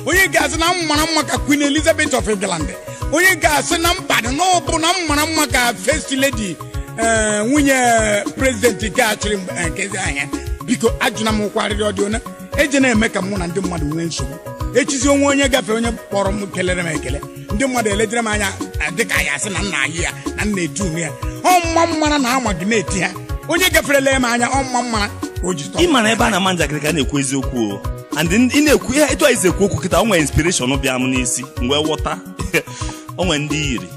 S4: onye nke asị na mmara mma ka Queen Elizabeth of England onye nke asị na mpadụ na ọ bụ na mmara mma ka First Lady nwunye president nke achịrị nkezi anya biko ajụna m ụkwarịrị ọdị one eje na-eme ka mụ na ndị mmadụ nwee nsogbu echizi onye gafere onye kpọrọ m kelere m ekele ndị mmadụ eledere m anya dịka ya asị na nna anyị ya na nna etu ya ọmma mmara na ama gị na-eti ha onye gaferele m anya ọmma mmara o ji
S6: ị mara ebe a na-ama njakịrị ka na-ekwu eziokwu and ị na-ekwu ihe etu anyị si ekwu okwu kịta o nwere inspiration bịa m n'isi mgbe ghọta o nwere ndị yiri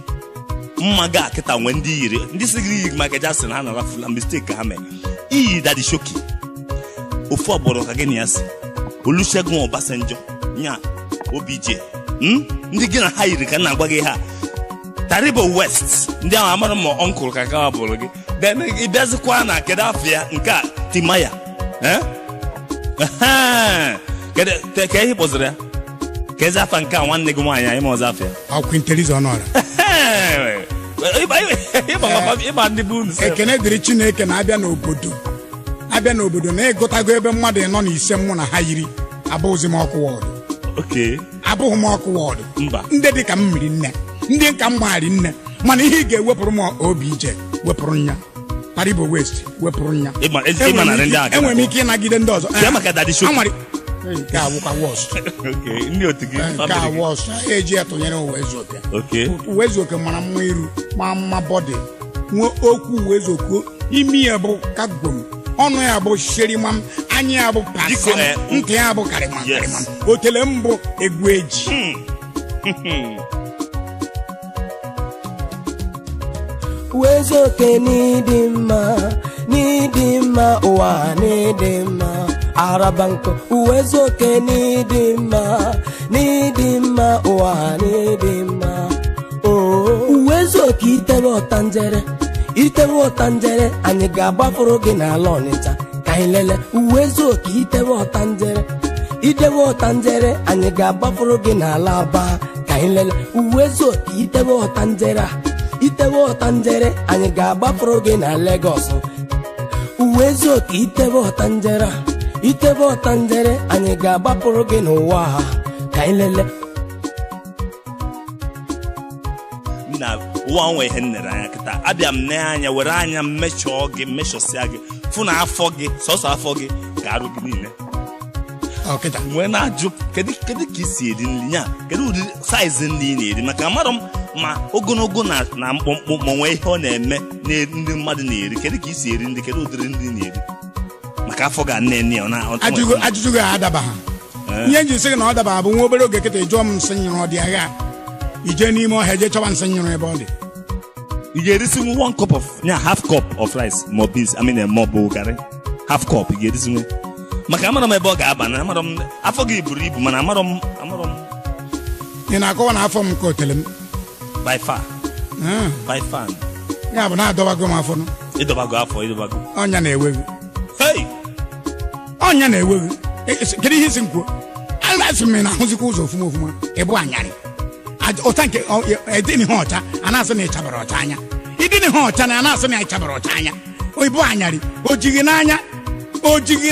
S6: mma ga kịta nwee ndị yiri ndị sigiri iyi maka Jackson ha narafula mistake ka ha mee iyi Daddy Shoki ofu ọgbọrọ ka gị na ya si Olusegun Obasanjo nya OBJ ndị gị na ha yiri ka na-agwa gị ha Taribo West ndị ahụ amara ma ọnkụl ka ka bụrụ gị then ị bịazikwa na kedu afọ ya nke a Timaya ka ihe kpọziri ya ka ezi afa nke a nwanne gị nwaanyị anyị ma ọzọ afọ ya
S4: akwụ intelizo ọnọra
S6: ịgba ndị bụ
S4: ekene dịrị Chineke na-abịa n'obodo na ịgụtago ebe mmadụ nọ na ise mụ na ha yiri abụghịzi m ọkụ wọdụ abụghị m ọkụ wọdụ ndị dị ka m mmiri nne ndị ka m gbagharị nne mana ihe ị ga-ewepụrụ m OBJ wepụrụ nya Taribo West wepụrụ nya enwere m ike ịnagide ndị ọzọ nke awụkwa wọst eji atụnyere Uwezuoke mara mma iru ma mma bọdị nwee okwu Uwezuoke imi ya bụ kagbom ọnụ ya bụ shirimam anya ya bụ pasam ntị ya bụ karịmam otele m bụ egwu eji
S5: Uwezuoke n'ịdị mma ụwa n'ịdị mma Arabanko Uwezuoke n'ịdị mma ụwa n'ịdị mma Uwezuoke itewe ọtanjere anyị ga-agbafuru gị n'ala Ọnịcha ka anyị lele Uwezuoke itewe ọtanjere anyị ga-agbafuru gị n'ala Aba ka anyị lele Uwezuoke itewe ọtanjere anyị ga-agbafuru gị na Lagos Uwezuoke itewe ọtanjere anyị ga-agbapụrụ gị n'ụwa ka anyị lele
S6: na ụwa nwe ihe nnere anya kịta abịa m n'anya were anya mmechọọ gị mmechọsịa gị fụ na afọ gị sọsọ afọ gị ga-arụ gị niile nwee na-ajụ kedu ka isi eri nri ya kedu ụdị saizi nri ị na-eri maka amarọ m ma ogologo na mkpụmkpụ ma nwee ihe ọ na-eme ndị mmadụ na-eri kedu ka isi eri ndị kedu ụdịrị nri na-eri maka afọ ga nne ya
S4: ajụjụ gị adaba ha ihe nji sị gị na ọ daba bụ nwa obere oge kịta ịjụọ m nsị nyụrụ ọ dị agha ije n'ime ọhịa je chọwa nsị nyụrụ ebe ọ dị
S6: ị ga-erisi half cup of rice ma beans ma ọ bụ garị half cup ị ga-erisi maka amarọ m ebe ọ ga-aba na amarọ m afọ gị buru ibu mana amarọ m
S4: ị na-akọwa na afọ m ka otele m
S6: by far
S4: ya bụ na-adọbago m afọ
S6: ịdọbago
S4: ọnya na-eweghị kedu ihe isi nkwuo asị m na ahụzikwa ụzọ ofuma ịbụ anyarị ụta nke edịn ihe ọcha a na-asị na ịchabara ọcha anya ịdịn ihe ọcha na a na-asị na ịchabara ọcha anya ịbụ anyarị o jighị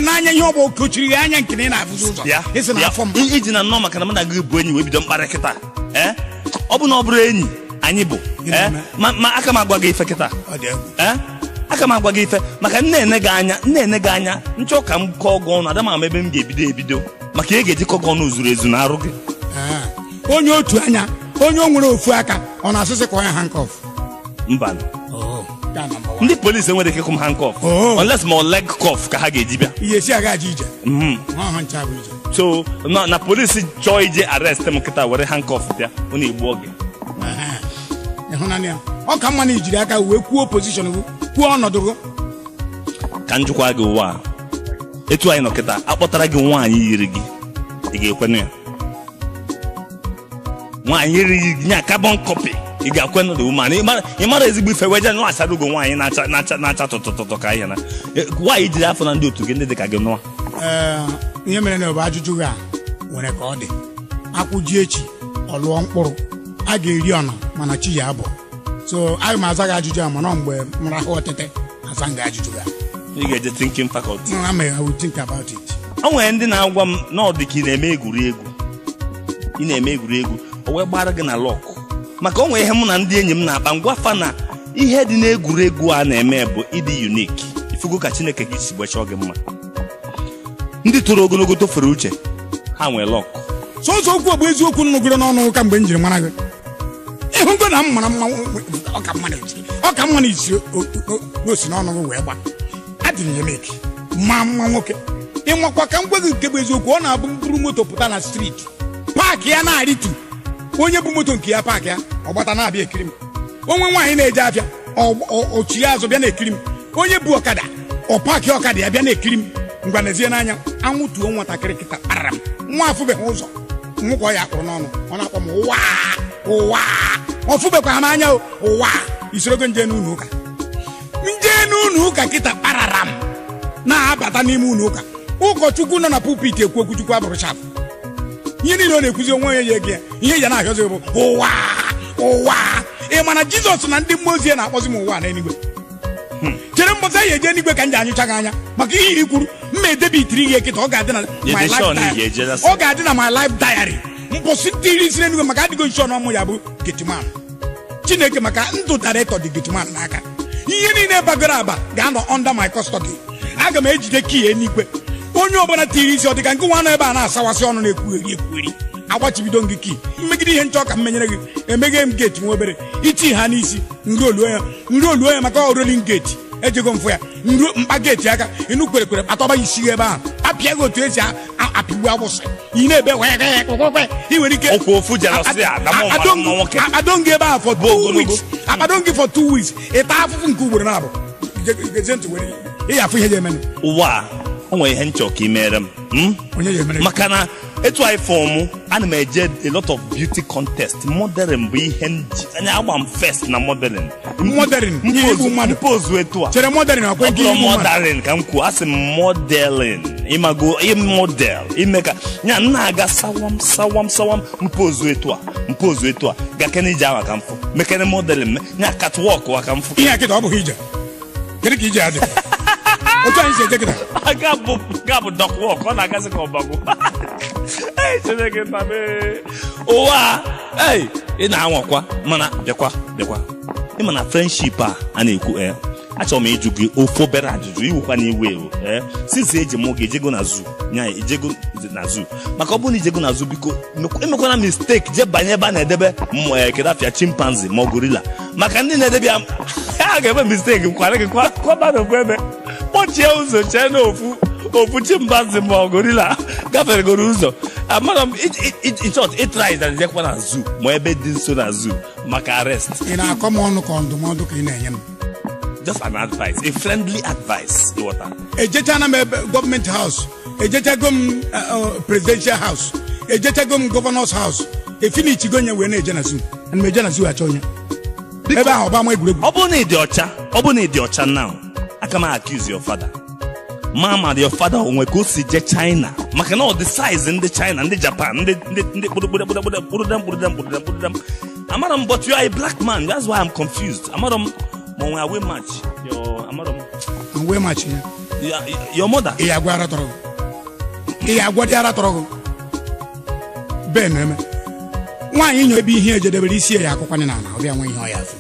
S4: n'anya ihe ọ bụ okochiri gị anya nke na ị na-afụzi ụzọ isi na afọ m
S6: iji na nnọọ maka na m na gị bụ enyi wee bido mkparị kịta ọ bụ na ọ bụrụ enyi anyị bụ ma aka m agwa gị ife kịta aka m agwa gị ife maka nne-ene gị anya nchọ ka m kọọ gị ọnụ ada m ebe m ga-ebido maka ị ga-eji kọgọ ọnụ zuru ezu na arụ gị
S4: onye otu anya onye o nwere ofu aka ọ na-asịsị ka onye handcuff
S6: mba ndị polisi enwere ike ịkụ m handcuff unless ma leg cuff ka ha ga-eji bịa
S4: ihe esi aga aja ije
S6: so na polisi chọọ ije arrest m kịta were handcuff bịa ọ na-egbu oge
S4: ịhụnanya ọ ka mma na ijiri aka wee kwuo position gị kwuo ọnọdụ gị
S6: ka njikwa gị ụwa etu anyị nọ kịta akpọtara gị nwaanyị yiri gị ị ga-ekwenụ ya nwaanyị yiri gị nya carbon copy ị ga-ekwenụ dị ụma ị mara ezigbo ife weje nụ achara ugo nwaanyị na-acha tụtụtụtụ ka ihe na nwaanyị jiri afọ na ndị otu gị ndị dị ka gị nụọ
S4: ihe mere na ọ bụ ajụjụ gị a nwere ka ọ dị akwụji echi ọ lụọ mkpụrụ a ga-eri ọna mana chi ya abụ so aga m aza gị ajụjụ a mana mgbe m rahụ ọtete aza gị ajụjụ gị
S6: ị ga-eje thinking faculty
S4: I will think about it.
S6: O nwere ndị na-agwa m na ọ dị ka ị na-eme egwuregwu o wee gbara gị na lọk maka o nwere ihe mụ na ndị enyi m na-akpa ngwafa na ihe dị n'egwuregwu a na-eme bụ ịdị unique ifugo ka Chineke gị si gbachọọ gị mma ndị toro ogologo tofere uche ha nwere lọk
S4: so okwu bụ eziokwu nnugoro n'ọnụ ka mgbe njiri mara gị ịhụgo na m mara mma ọka mma na isi n'osi n'ọnụ gị wee gba adịrị ya meki ma mma nwoke ịmakwa ka m gwa gị nke bụ eziokwu ọ na-abụ buru moto pụta na street paakị ya na-arịtu onye bụ moto nke ya paakị ya ọ gbata na-abịa ekiri m onwe nwaanyị na-eje afịa ochi ya azụ bịa na-ekiri m onye bụ ọkada ọ paakị ọkada ya bịa na-ekiri m ngwa n'ezie n'anya anwụtuo nwatakịrị kịta kparara m nwa afụbeghị ụzọ nwụkọ ya kpụrụ n'ọnụ ọ na-akpọ m ụwa ọ fụbekwa m anya ụwa isorogo nje n'ụlọ ụka kịta kparara m na-abata n'ime ụlọ ụka ụkọchukwu nọ na pulpit ekwu okwuchukwu abụrụ chapụ ihe niile ọ na-ekwuzi onwe ya gị ihe ya na-ahịọzi bụ ụwa ị mana Jizọs na ndị mmụọ ozi na-akpọzi m ụwa n'eluigwe chere mbọta ya eje n'igwe ka m ji anyụcha gị anya maka ihe ị kwuru mma edebitiri ihe kịta ọ ga-adị na my life diary mbọsị tiri isi n'eluigwe maka adịgo nshọ n'ọmụ ya bụ getiman Chineke maka ndụ director dị getiman n'aka ihe niile bagoro aba ga-anọ under my custody aga m ejide kii eluigwe onye ọbụla tiri isi ọ dị ka nke nwa nọ ebe a na-asawasị ọnụ na-ekwugheri agbachibido gị kii mmegide ihe nchọ ka m menyere gị emeghe m geeti nwa obere iti ha n'isi nruoluo ya maka rolling gate ejego mfụ ya nruo mkpa geeti aka inu kwerekwere kpatọba isi ebe ahụ apịa gị otu esi apịgbu agbụsị ị na-ebe ị nwere ike adongi ebe ahụ for 2 weeks akpadongi for 2 weeks ịta afụfụ nke ugboro na-abụ ị ya afụ ihe ga-eme
S6: ụwa o nwere ihe nchọ ka ị mere m maka na etu anyị fọmụ ana m eje a lot of beauty contest modeling bụ ihe anya agba m first na modeling mpozu etu a
S4: chere modeling akwa nke
S6: igbu modeling ka m kwuo asị m modeling ịmago model ime ka nya na-aga sawam mpozu etu a gakene ije ahụ ka mfụ mekene modeling nya catwalk wa ka mfụ
S4: ihe akịta ọ bụghị ije kedu ka ije adị otu anyị si eje kịta
S6: ga bụ dọk wọk ọ na-agazi ka ọbagwo Chineke ntabe ụwa ị na-anwakwa mana bịakwa ịma na friendship a na-ekwu achọrọ m ịjụ gị ofu obere ajụjụ iwukwa na iwe since eji mụ gị ejego na zoo nya ejego na zoo maka ọ bụrụ na ijego na zoo biko emekwana mistake je banye ebe a na-edebe kedafia chimpanzee ma gorilla maka ndị na-edebe ya ha ga-eme mistake kwara gị kwaba n'ofu ebe kpọchie ụzọ chee na ofu chimpanzee ma gorilla gaferegoro ụzọ amara m ịtrai ejekwa na zoo ma ebe dị nso na zoo maka arrest
S4: ị na-akọ m ọnụ ka ndụmọdụ ka ị na-enye m
S6: just an advice, a friendly advice.
S4: Ejechana m government house, ejechago m presidential house, ejechago m governor's house. Efinichi go nya we na eje na zoo. And me eje na zoo acho nya. Ebe ahụ ba ma egwuregwu.
S6: Ọ bụ na ịdị ọcha now. Aka m accuse your father. Mama, your father onwe ka o si je China. Maka na the size ndị China, ndị Japan, ndị Amara m, but you are a black man. That's why I'm confused. Amara m, when we away match,
S4: away match,
S6: your mother.
S4: Iya gwara toro. Ben eme. Nwaanyị nyo ebe ihe ejedebere isi ya akụkwanye na ọ bịa nwe ihe ọ ya afụ.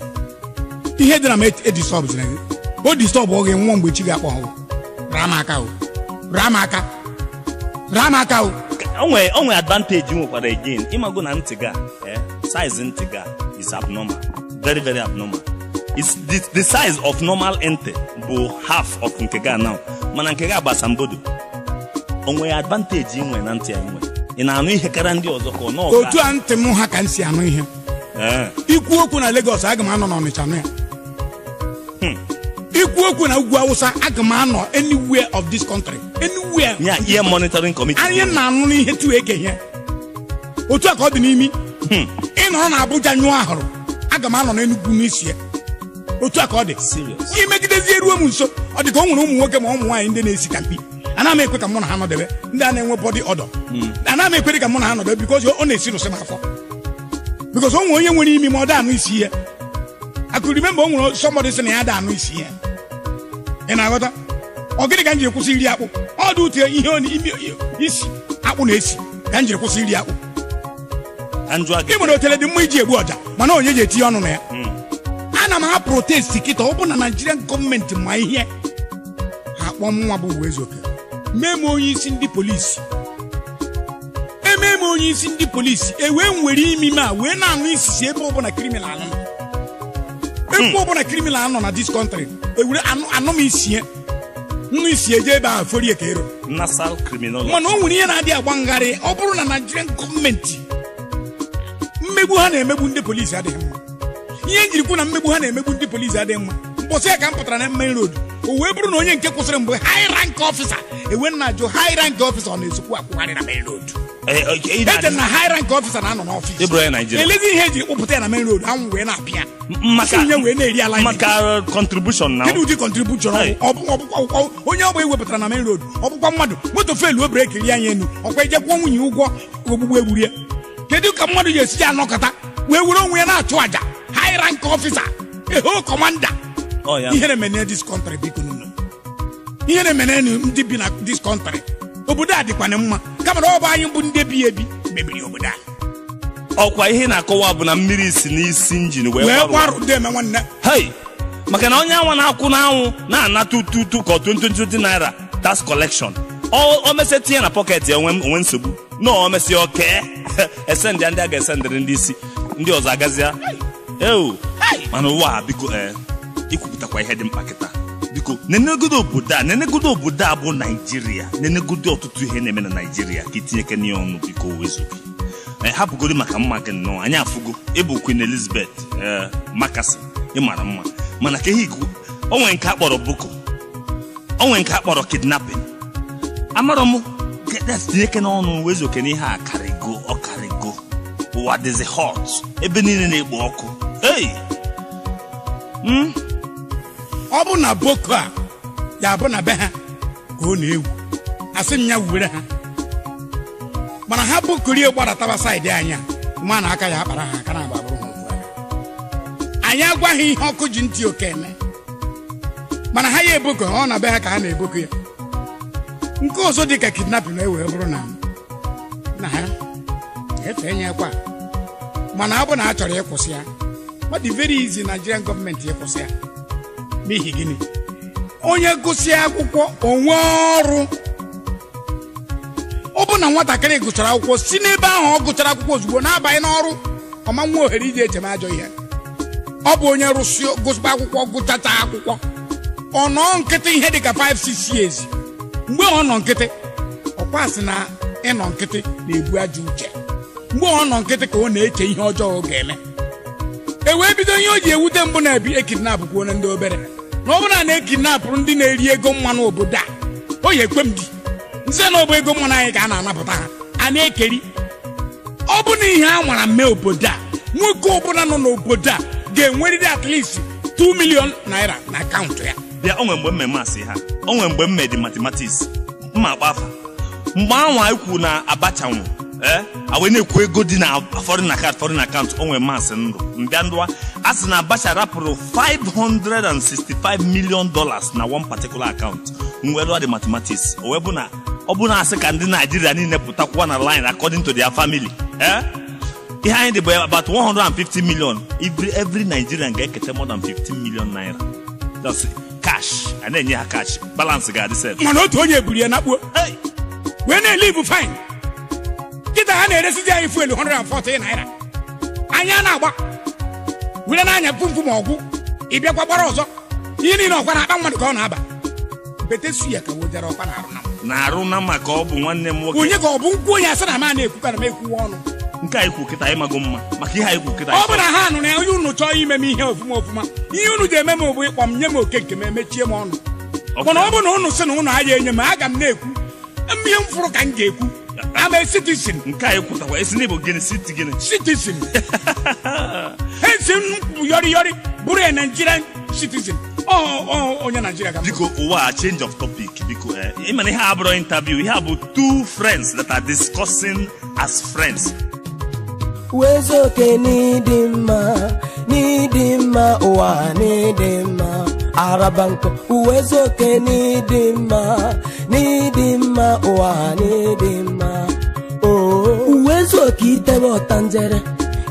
S4: Ihe dị na m disturb zine. O disturb oge nwa mgbe chi ga-akpọ ha. Ramaka.
S6: Onwe advantage nwekwara again. Imago na ntị ga, size ntị ga is abnormal. Very, very abnormal. It's the size of normal ente bụ half of nke ga now. Mana nke ga gbasambodo. Onwe advantage inwe na ntị enwe. Ị na-anụ ihe kara ndị ọzọ ka ọ nọ.
S4: Otu a ntị m ha ka nsi anụ ihe. Ikwu okwu na Lagos aga m anọ n'Ọnịcha nụ ya. Ikwu okwu na ugwu Awụsa aga m anọ anywhere of this country. Anywhere.
S6: Yeah, ear monitoring committee.
S4: Anyị na-anụ n'ihe tu eke ihe. Otu a ka ọ dị n'imi. Ị nọ na Abuja nyụọ ahụrụ. Aga m anọ n'Enugu n'isi ya. Otu a ka ọ dị.
S6: Serious.
S4: Imegidezie ruo m nso. Ọ dị ka o nwere ụmụ nwoke ma ụmụ nwaanyị ndị na-esi ka mkpi. Ana m ekwe ka mụ na ha nọdebe. Ndị a na-enwe body odor. Ana m ekwe ka mụ na ha nọdebe because ọ na-esi n'ụsị m afọ. Because o nwere onye nwere imi ma ọ da anụ isi ya. I could remember o nwere somebody sị na ya da anụ isi ya. Ị na-aghọta? Ọ gịnị ka m jiri kwụsị iri akpụ? Ọ dị uche ihe isi akpụ na-esi ka m jiri kwụsị iri akpụ. Ị nwere otele dị mma iji egbu ọja mana onye ji etinye ọnụ na ya. Ana m ha protest kịta ọ bụ na Nigerian gọọmenti ma ihe ha kpọọ nwa bụ Uwezuoke mee m onye isi ndị polisi eme m onye onye isi ndị polisi ewe nwere imi ma wee na-anụ isisi ebe ọbụla criminal nọ ebe ọbụla criminal nọ na this country ewere anụ m isie nnu isi eje ebe ahụ fori ekero
S6: nasal criminology
S4: mana o nwere ihe na-adị agba ngharị ọ bụrụ na Nigerian gọọmenti mmegbu ha na-emegbu ndị polisi adịghị mma ihe njirikwu na mmegbu ha na-emegbu ndị polisi adịghị mma mbọsị ya ka m pụtara na main road o wee bụrụ na onye nke kwụsịrị mgbe high rank officer ewe nna ajụ high rank officer ọ na-esokwu akwụgharị na main road ede na high rank officer na-anọ n'ọfịs elezi ihe eji kpụpụta ya na main road anwụ wee na-apịa nye wee na-eri ala
S6: maka contribution na
S4: kedu ụdị contribution onye ọgba ewepụtara na main road ọ bụkwa mmadụ moto felu breki ri anya enu ọkwa ejekwa nwunye ụgwọ ogbugbu egburu ya kedu ka mmadụ ga-esi ya anọkọta wee were onwe ya na-achụ aja high rank officer eho commander ihe na-emene this country biko nunu ihe na-emene ndị bi na this country obodo a dịkwana mma kama na ọ bụ anyị bụ ndị bi ebi mebiri obodo a
S6: ọkwa ihe na-akọwa bụ na mmiri si n'isi injin wee
S4: gwarụ ndị eme nwanne
S6: maka na onye anwa na-akwụ n'anwụ na-anata ụtụ ka 20 naira tax collection o mesị tinye na pọket ya onwe nsogbu na o mesị oke esendị ndị a ga-esendịrị ndị isi ndị ọzọ agazia mana ụwa biko ikwupụtakwa ihe dị mkpa kịta biko nenegodo obodo a bụ Naijiria nenegodo ọtụtụ ihe na-eme na Naijiria ka itinyeke n'ihe ọnụ biko wezugi hapụgoro maka mma gị nnọọ anyị afụgo ịbụ Queen Elizabeth makasị ịmara mma mana ka ihe onwe nke akpọrọ boko onwe nke akpọrọ kidnapping amarọ m tinyeke n'ọnụ wezuoke n'ihe a ọkarịgo ụwa dịzi hot ebe niile na-ekpo ọkụ
S4: ọ bụ na boko a ya bụ na be ha ka ọ na-ewu asị m ya were ha mana ha bokorie gbadataba saịdị anya nwa na aka ya akpara ha aka na-agba bụrụ anyị agwaghị ihe ọkụ ji ntị oke eme mana ha ya eboko ọ na be ha ka ha na-eboko ya nke ọzọ dị ka kidnapping na-ewe bụrụ na ha efe nyekwa mana ọ bụ na a chọrọ ịkwụsị ya ọ dị very easy Nigerian gọọmenti ịkwụsị ya n'ihi gịnị onye gụsịa akwụkwọ onwe ọrụ ọ bụ na nwatakịrị gụchara akwụkwọ si n'ebe ahụ ọ gụchara akwụkwọ ozugbo na-abanye n'ọrụ ọma nwa ohere iji eche m ajọ ihe ọ bụ onye gụsịkwa akwụkwọ gụchacha akwụkwọ ọ nọ nkịtị ihe dị ka 5-6 years mgbe ọ nọ nkịtị ọkwa sị na ịnọ nkịtị na-ebu ajọ uche mgbe ọ nọ nkịtị ka ọ na-eche ihe ọjọọ ọ ga-eme wee bido ihe o ji ewute mbụ na-ebi ekidnapụkwuo na ndị obere na ọ bụrụ na ekidnapụrụ ndị na-eri ego mmanụ obodo a o yi ekwe m di nze na ọbụ ego mmanụ anyị ka a na-anapụta ha a na-ekeri ọ bụ na ihe a nwara mee obodo a nwoke ọbụla nọ n'obodo a ga-enwerịrị at least 2 million naira na akaụntụ ya
S6: bịa onwe mgbe mmemme asị ha onwe mgbe mme dị mathematics mma agbafa mgbe anwa ikwu na Abacha nwụ awe na-ekwu ego dị na foreign account onwe masị ndụ mbịa ndụwa a sị na Abacha rapụrụ $565 million na one particular account nwere dị mathematics o wee bụ na ọ bụ na asị ka ndị Nigeria niile pụtakwa na line according to their family ihe anyị dị bụ about 150 million every Nigerian ga-eketa more than 15 million naira just cash a na-enye ha cash balance ga-adị sef
S4: mana otu onye eburu ya nakpuo wee na-elive fine kịta ha na-eresizi anyị fuelu 140 naira anya na-agba were n'anya pumpu ma ọgwụ ịbịakwa gbara ọzọ ihe niile ọkwa na-akpa mmadụ ka ọ na-aba betesu ya ka wojara ọkwa
S6: na-arụ na maka ọ bụ nwanne m nwoke
S4: onye ka ọ bụ nkwụ onye asị na ma na-ekwuka na m ekwuwa ọnụ
S6: nke a ikwu kịta ịmago mma maka ihe a ikwu kịta
S4: ọ bụ na ha nụ na onye unu chọọ ime m ihe ofuma ihe unu ji eme m bụ ịkpọ m nye m oke nke m emechie m ọnụ mana ọ bụ na unu sị na unu agha enye m aga m na-ekwu ihe m fụrụ ka m ga-ekwu I'm a citizen.
S6: Nke a ekwutakwa esi n'Igbo gịnị
S4: citizen esi yori bụrụ a Nigerian citizen onye Nigeria
S6: biko ụwa a change of topic biko ịmana ihe a bụrụ interview ihe a bụ two friends that are discussing as friends
S5: wezuoke n'ịdị mma ụwa n'ịdị mma arabanko wezuoke n'ịdị mma ụwa n'ịdị mma uwezuoke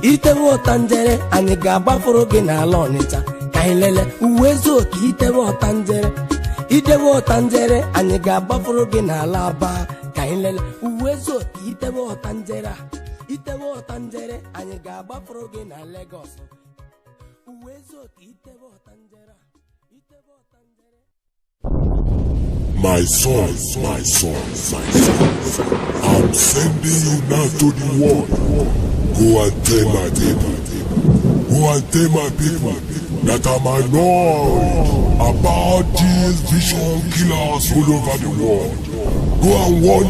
S5: itewe ọtanjere anyị ga-agbafuru gị n'ala Ọnịcha ka anyị lele uwezuoke idewe ọtanjere anyị ga-agbafuru gị n'ala Aba ka anyị lele uwezo itewe ọtanjere itewe ọtanjere anyị ga-agbafuru gị na Lagos uwezo itewe ọtanjere itewe ọtanjere.
S7: My son, my son, my son, I'm sending you now to the world. Go and tell my people, go and tell my people that I'm annoyed about these vision killers all over the world. Go and warn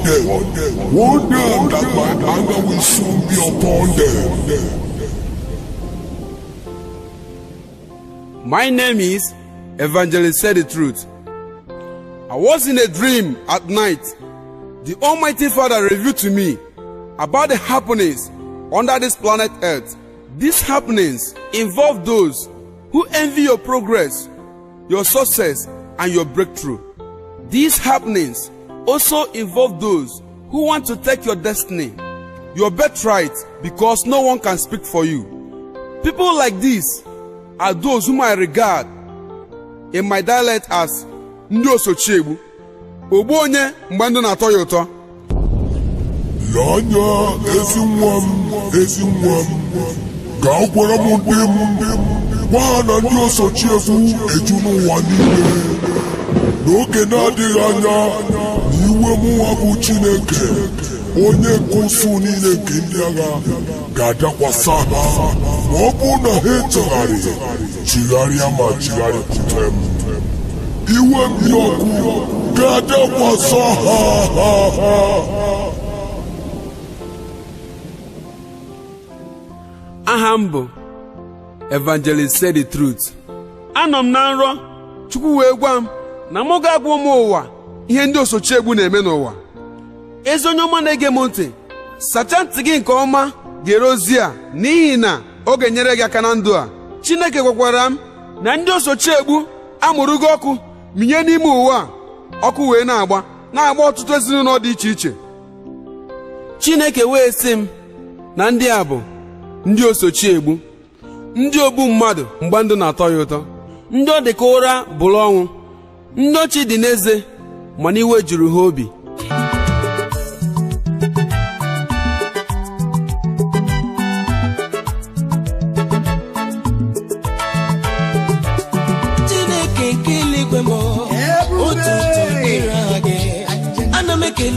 S7: them that my anger will soon be upon them.
S8: My name is Evangelist Said the Truth. I was in a dream at night. The Almighty Father revealed to me about the happenings under this planet Earth. These happenings involve those who envy your progress, your success, and your breakthrough. These happenings also involve those who want to take your destiny, your birthright, because no one can speak for you. People like this are those whom I regard in my dialect as ndị osochiegbu ogbu onye mgbe ndụ na-atọ ya ụtọ.
S7: Lanya ezi nwa m gaa gwara m ndị m gwa na ndị osochiegbu eju n'ụwa niile n'oge na-adịghị anya na iwe mụnwa bụ Chineke onye nkụsu niile nke ndị agha ga-adakwasa ha ma ọ bụ na ha chigharịa ma chigharịpụta m. Iwe m dị ọkụ ga-adakwasa ha.
S8: Aha m bụ Evangelist Said the Truth. Anọ m na nrọ Chukwu wee gwa m na mụ ga-agwa ụmụ ụwa ihe ndị osochiegbu na-eme n'ụwa. Ezi onye ọma na-ege m ntị, sachaa ntị gị nke ọma gere ozi a n'ihi na ọ ga-enyere gị aka na ndụ a. Chineke gwakwara m na ndị osochiegbu amụrụ gị ọkụ minye n'ime ụwa ọkụ wee na-agba ọtụtụ ezinụlọ dị iche iche. Chineke wee sị m na ndị a bụ ndị osochiegbu, ndị ogbu mmadụ mgbe ndụ na-atọ ya ụtọ, ndị ọ dị ka ụra bụrụ ọnwụ, ndị ọchị dị n'eze mana iwe juru ha obi.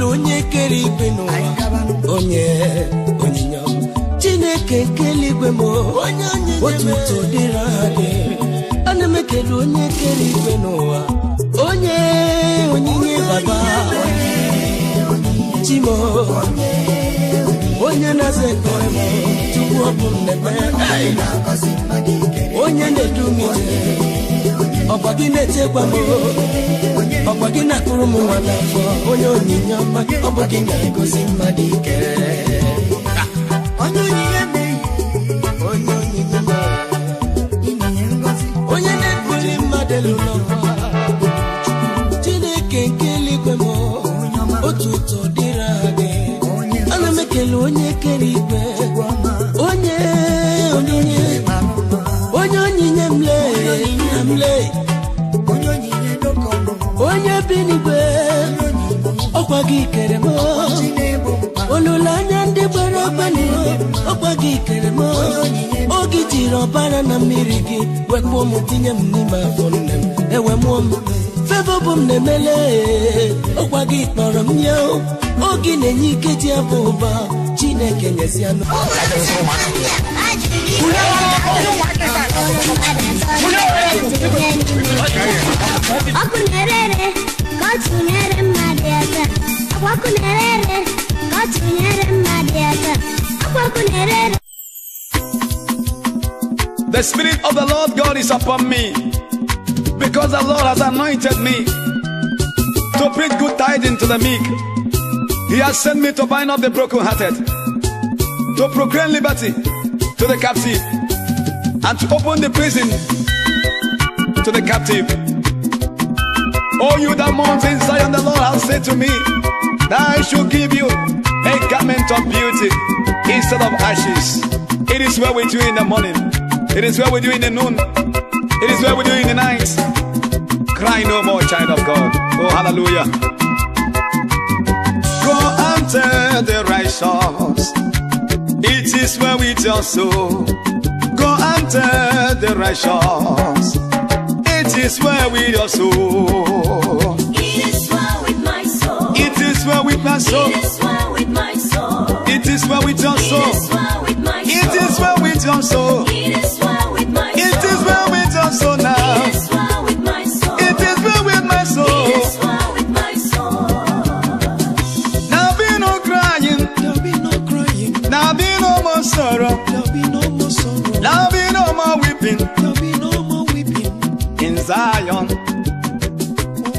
S5: Onye kere igwe n'ụwa onye onyinye Chineke kele igwe m otuto dịrị aha gị. Ana m ekele onye kere igwe n'ụwa onye onyinye baba Chimo onye na-aza ekpere m tupu ọ bụ mmemme onye na-edu m ọkwa gị na-echekwa m ọkwa gị na-akụrụ m nwa n'afọ onye onyinye ọma ọ bụ gị na-egosi mmadụ ike onye onye na-ebuli mmadụ elu n'ụwa Chineke nke eluigwe m otuto dịrị aha gị. Ana m ekele onye kere igwe onye onyinye m lee onye bi n'igwe ọkwa gị kere m olileanya ndị gbara ọgbanị ọkwa gị kere m oge jiri ọbara na mmiri gị wekpuo m tinye m n'ime afọ nne m ewe mụọ m fevọ bụ m na-emele ọkwa gị kpọrọ m nye oge na-enye ike ji abụ ụba Chineke nyezi anụ
S9: The Spirit of the Lord God is upon me, because the Lord has anointed me to preach good tidings to the meek. He has sent me to bind up the brokenhearted, to proclaim liberty to the captive, and to open the prison to the captive. O you that mourn in Zion, the Lord has said to me that I should give you a garment of beauty instead of ashes. It is well with you in the morning, it is well with you in the noon, it is well with you in the night. Cry no more, child of God. Oh, hallelujah. Go and tell the righteous, it is well with your soul. Go and tell the righteous, it is well with your soul.
S10: It is well with my soul.
S9: It is well with my soul.
S10: It is well with my soul.
S9: It is well with your soul.
S10: It is well with my soul.
S9: It is well with your soul.
S10: It is well with my soul.
S9: It is well with your soul now.
S10: It is well with my soul.
S9: It is well with my soul.
S10: It is well with my soul.
S9: Now be no crying. There'll be no crying. Now be no more sorrow. There'll be no more sorrow. Now be no more weeping. There'll be no more weeping. In Zion.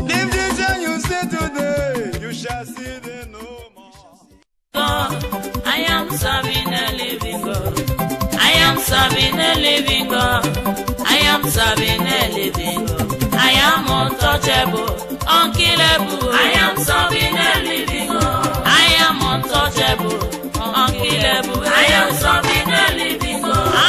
S9: Live this and you say today, you shall see the no more.
S11: I am serving a living God. I am serving a living God. I am serving a living God. I am untouchable, unkillable. I am serving a living God. I am untouchable, unkillable. I am serving a living God. I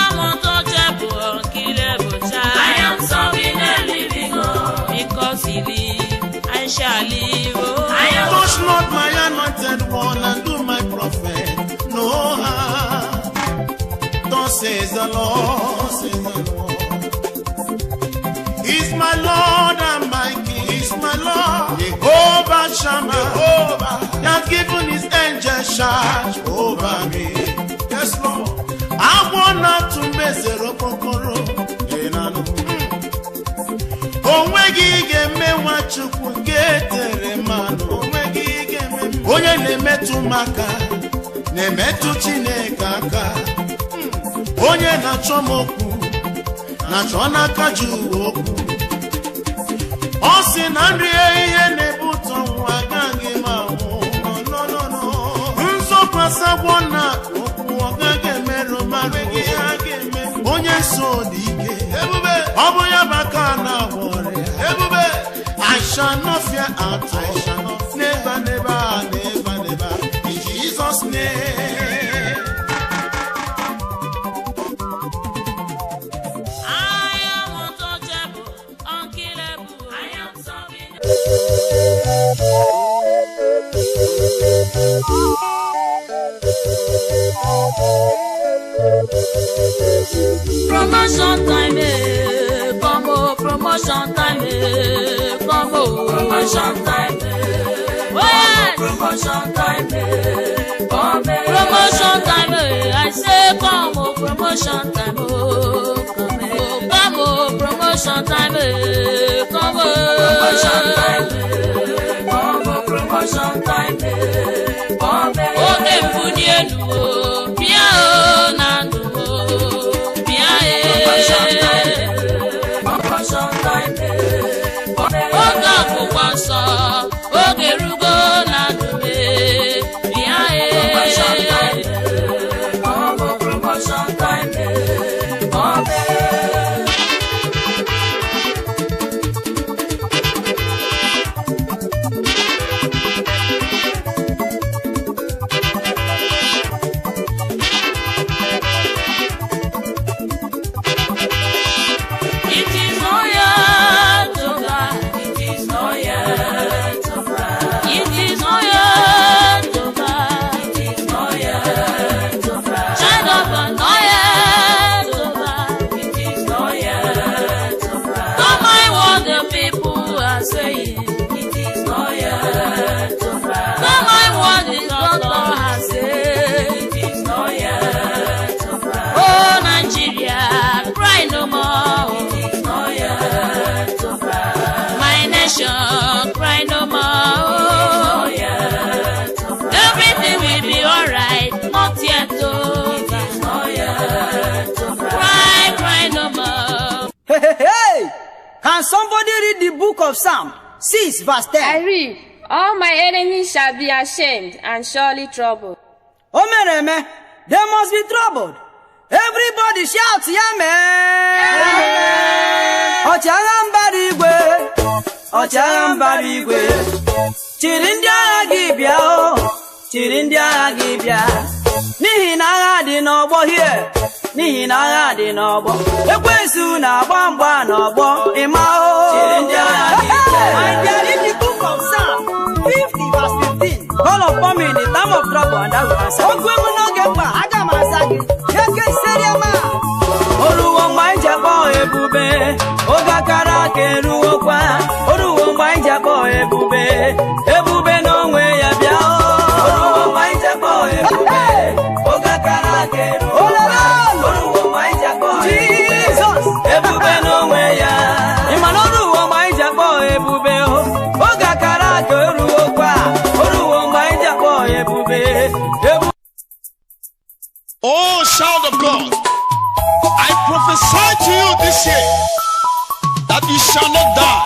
S11: am untouchable, unkillable. I am serving a living God. Because he lives, I shall live. Oh, I am.
S12: Touch not my anointed one and do my prophet no harm. Thus says the Lord. He's my Lord and my King. He's my Lord. Jehovah Shammah. Jehovah. He has given his angel charge over me. Yes, Lord. I want not to mess it up. Onwegi game wachuku getere manu. Onwegi game. Onye nemetu maka, nemetu Chineke aka. Onye na-achọ m okwu, na-achọ n'aka ji okwu. Ọ sị na nri ihe na-ebute ọnwụ agaghị m anwụ. Nzọkwasị agwọ na okwu ọ gaghị emerụ mmadụ. Onye nsọ dị ike, ọ bụ ya baka na-agwọ ọrịa. I shall not fear at all. Never, never, never, never. In Jesus' name.
S11: I am untouchable, unkillable. I am serving. Promotion time, combo. Promotion time, combo. Promotion time, oh yeah. Promotion time, come. Promotion time, I say combo. Promotion time, come. Combo. Promotion time, combo. Promotion time, combo. Promotion time, come. Okay, Fudienu, Pia Nandu, Pia. Promotion time. Oga kukwasa, oge rugo na dume, promotion time, promotion time, cry no more. Everything will be alright, not yet over. Cry no more.
S13: Hey! Can somebody read the book of Psalm 6 verse 10?
S3: I read, all my enemies shall be ashamed and surely troubled.
S13: Omeneme, they must be troubled. Everybody shout, Amen! Ochagamba igwe, Ochagamba igwe, chiri ndị agha gị bịa o, chiri ndị agha gị bịa. N'ihi na agha dị n'ọgbọ here, n'ihi na agha dị n'ọgbọ. Ekwensu na-agba mgba n'ọgbọ, ịma o. Chiri ndị agha gị bịa. I read the book of Psalm 50 verse 15. 15. Call upon me in the time of trouble and I will answer. Ogwemu no gemba, aga m asa gị. Yeke seriama. Oruwo mgbe anyị ji akpọ ebube, oge akara aka eruwokwa. Oruwo mgbe anyị ji akpọ ebube, ebube n'onwe ya bịa. Oruwo mgbe anyị ji akpọ ebube, oge akara aka eruwokwa. Oruwo mgbe anyị ji akpọ ebube, ebube n'onwe ya. Ịma na oruwo mgbe anyị ji akpọ ebube, oge akara aka eruwokwa. Oruwo mgbe anyị ji akpọ ebube, ebube.
S12: Oh, child of God, I prophesy to you this year that you shall not die.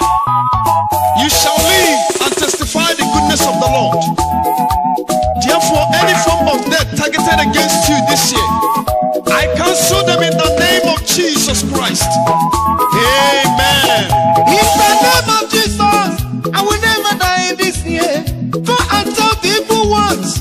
S12: You shall live and testify the goodness of the Lord. Therefore, any form of death targeted against you this year, I cancel them in the name of Jesus Christ. Amen.
S14: In the name of Jesus, I will never die this year. Go and tell the evil ones,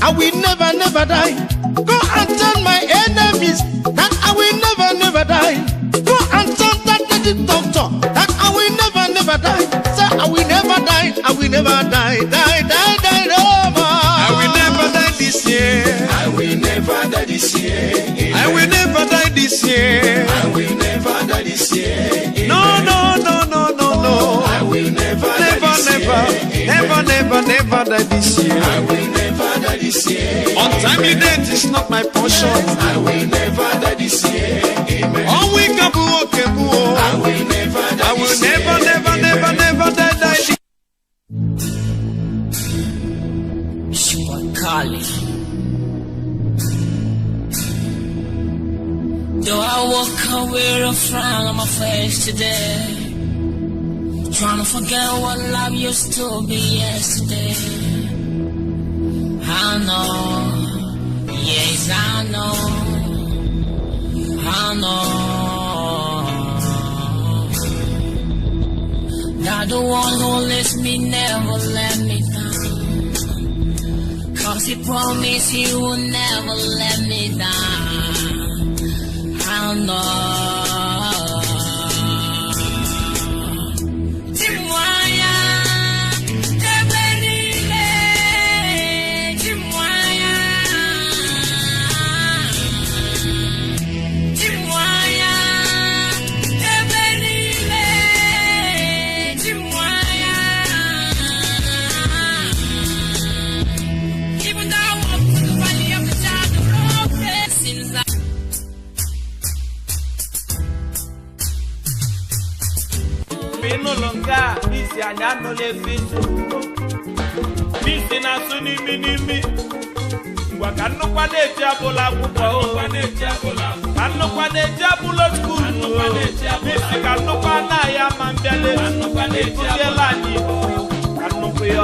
S14: I will never, never die. Go and tell my enemies that I will never, never die. Go and tell that lady doctor that I will never, never die. Say I will never die, I will never die, die, die, die, over.
S12: I will never die this year.
S14: I will never die this year.
S12: I will never die this year.
S14: I will never die this year.
S12: No, no, no, no, no, no.
S14: I will never,
S12: never, never, never, never die this year.
S14: I will never die this year.
S12: Untimely death is not my portion.
S14: I will never die this year. Amen.
S12: Oh, we can do okay,
S14: I will never die.
S12: I will never, never, never, never die.
S11: Shwakali. Though I walk away with a frown on my face today, trying to forget what love used to be yesterday. I know, yes I know, that the one who lifts me never let me down, 'cause he promised he will never let me down. I know.
S1: Misi anyano le fisu Misi na suni minimi Ngwa kanu kwa neji abola kupo Kanu kwa neji abola skulu Misi kanu kwa na ya mambiale Kujela nipo Kanu kuyo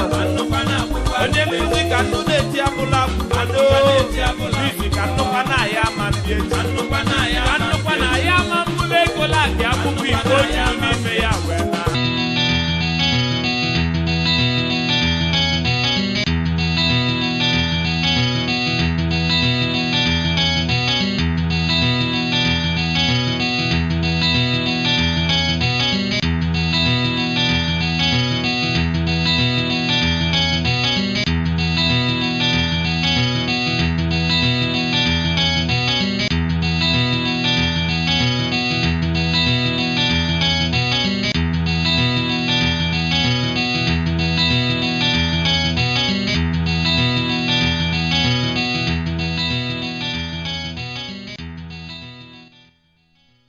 S1: Onye misi kanu neji abola kupo Misi kanu kwa na ya mambiale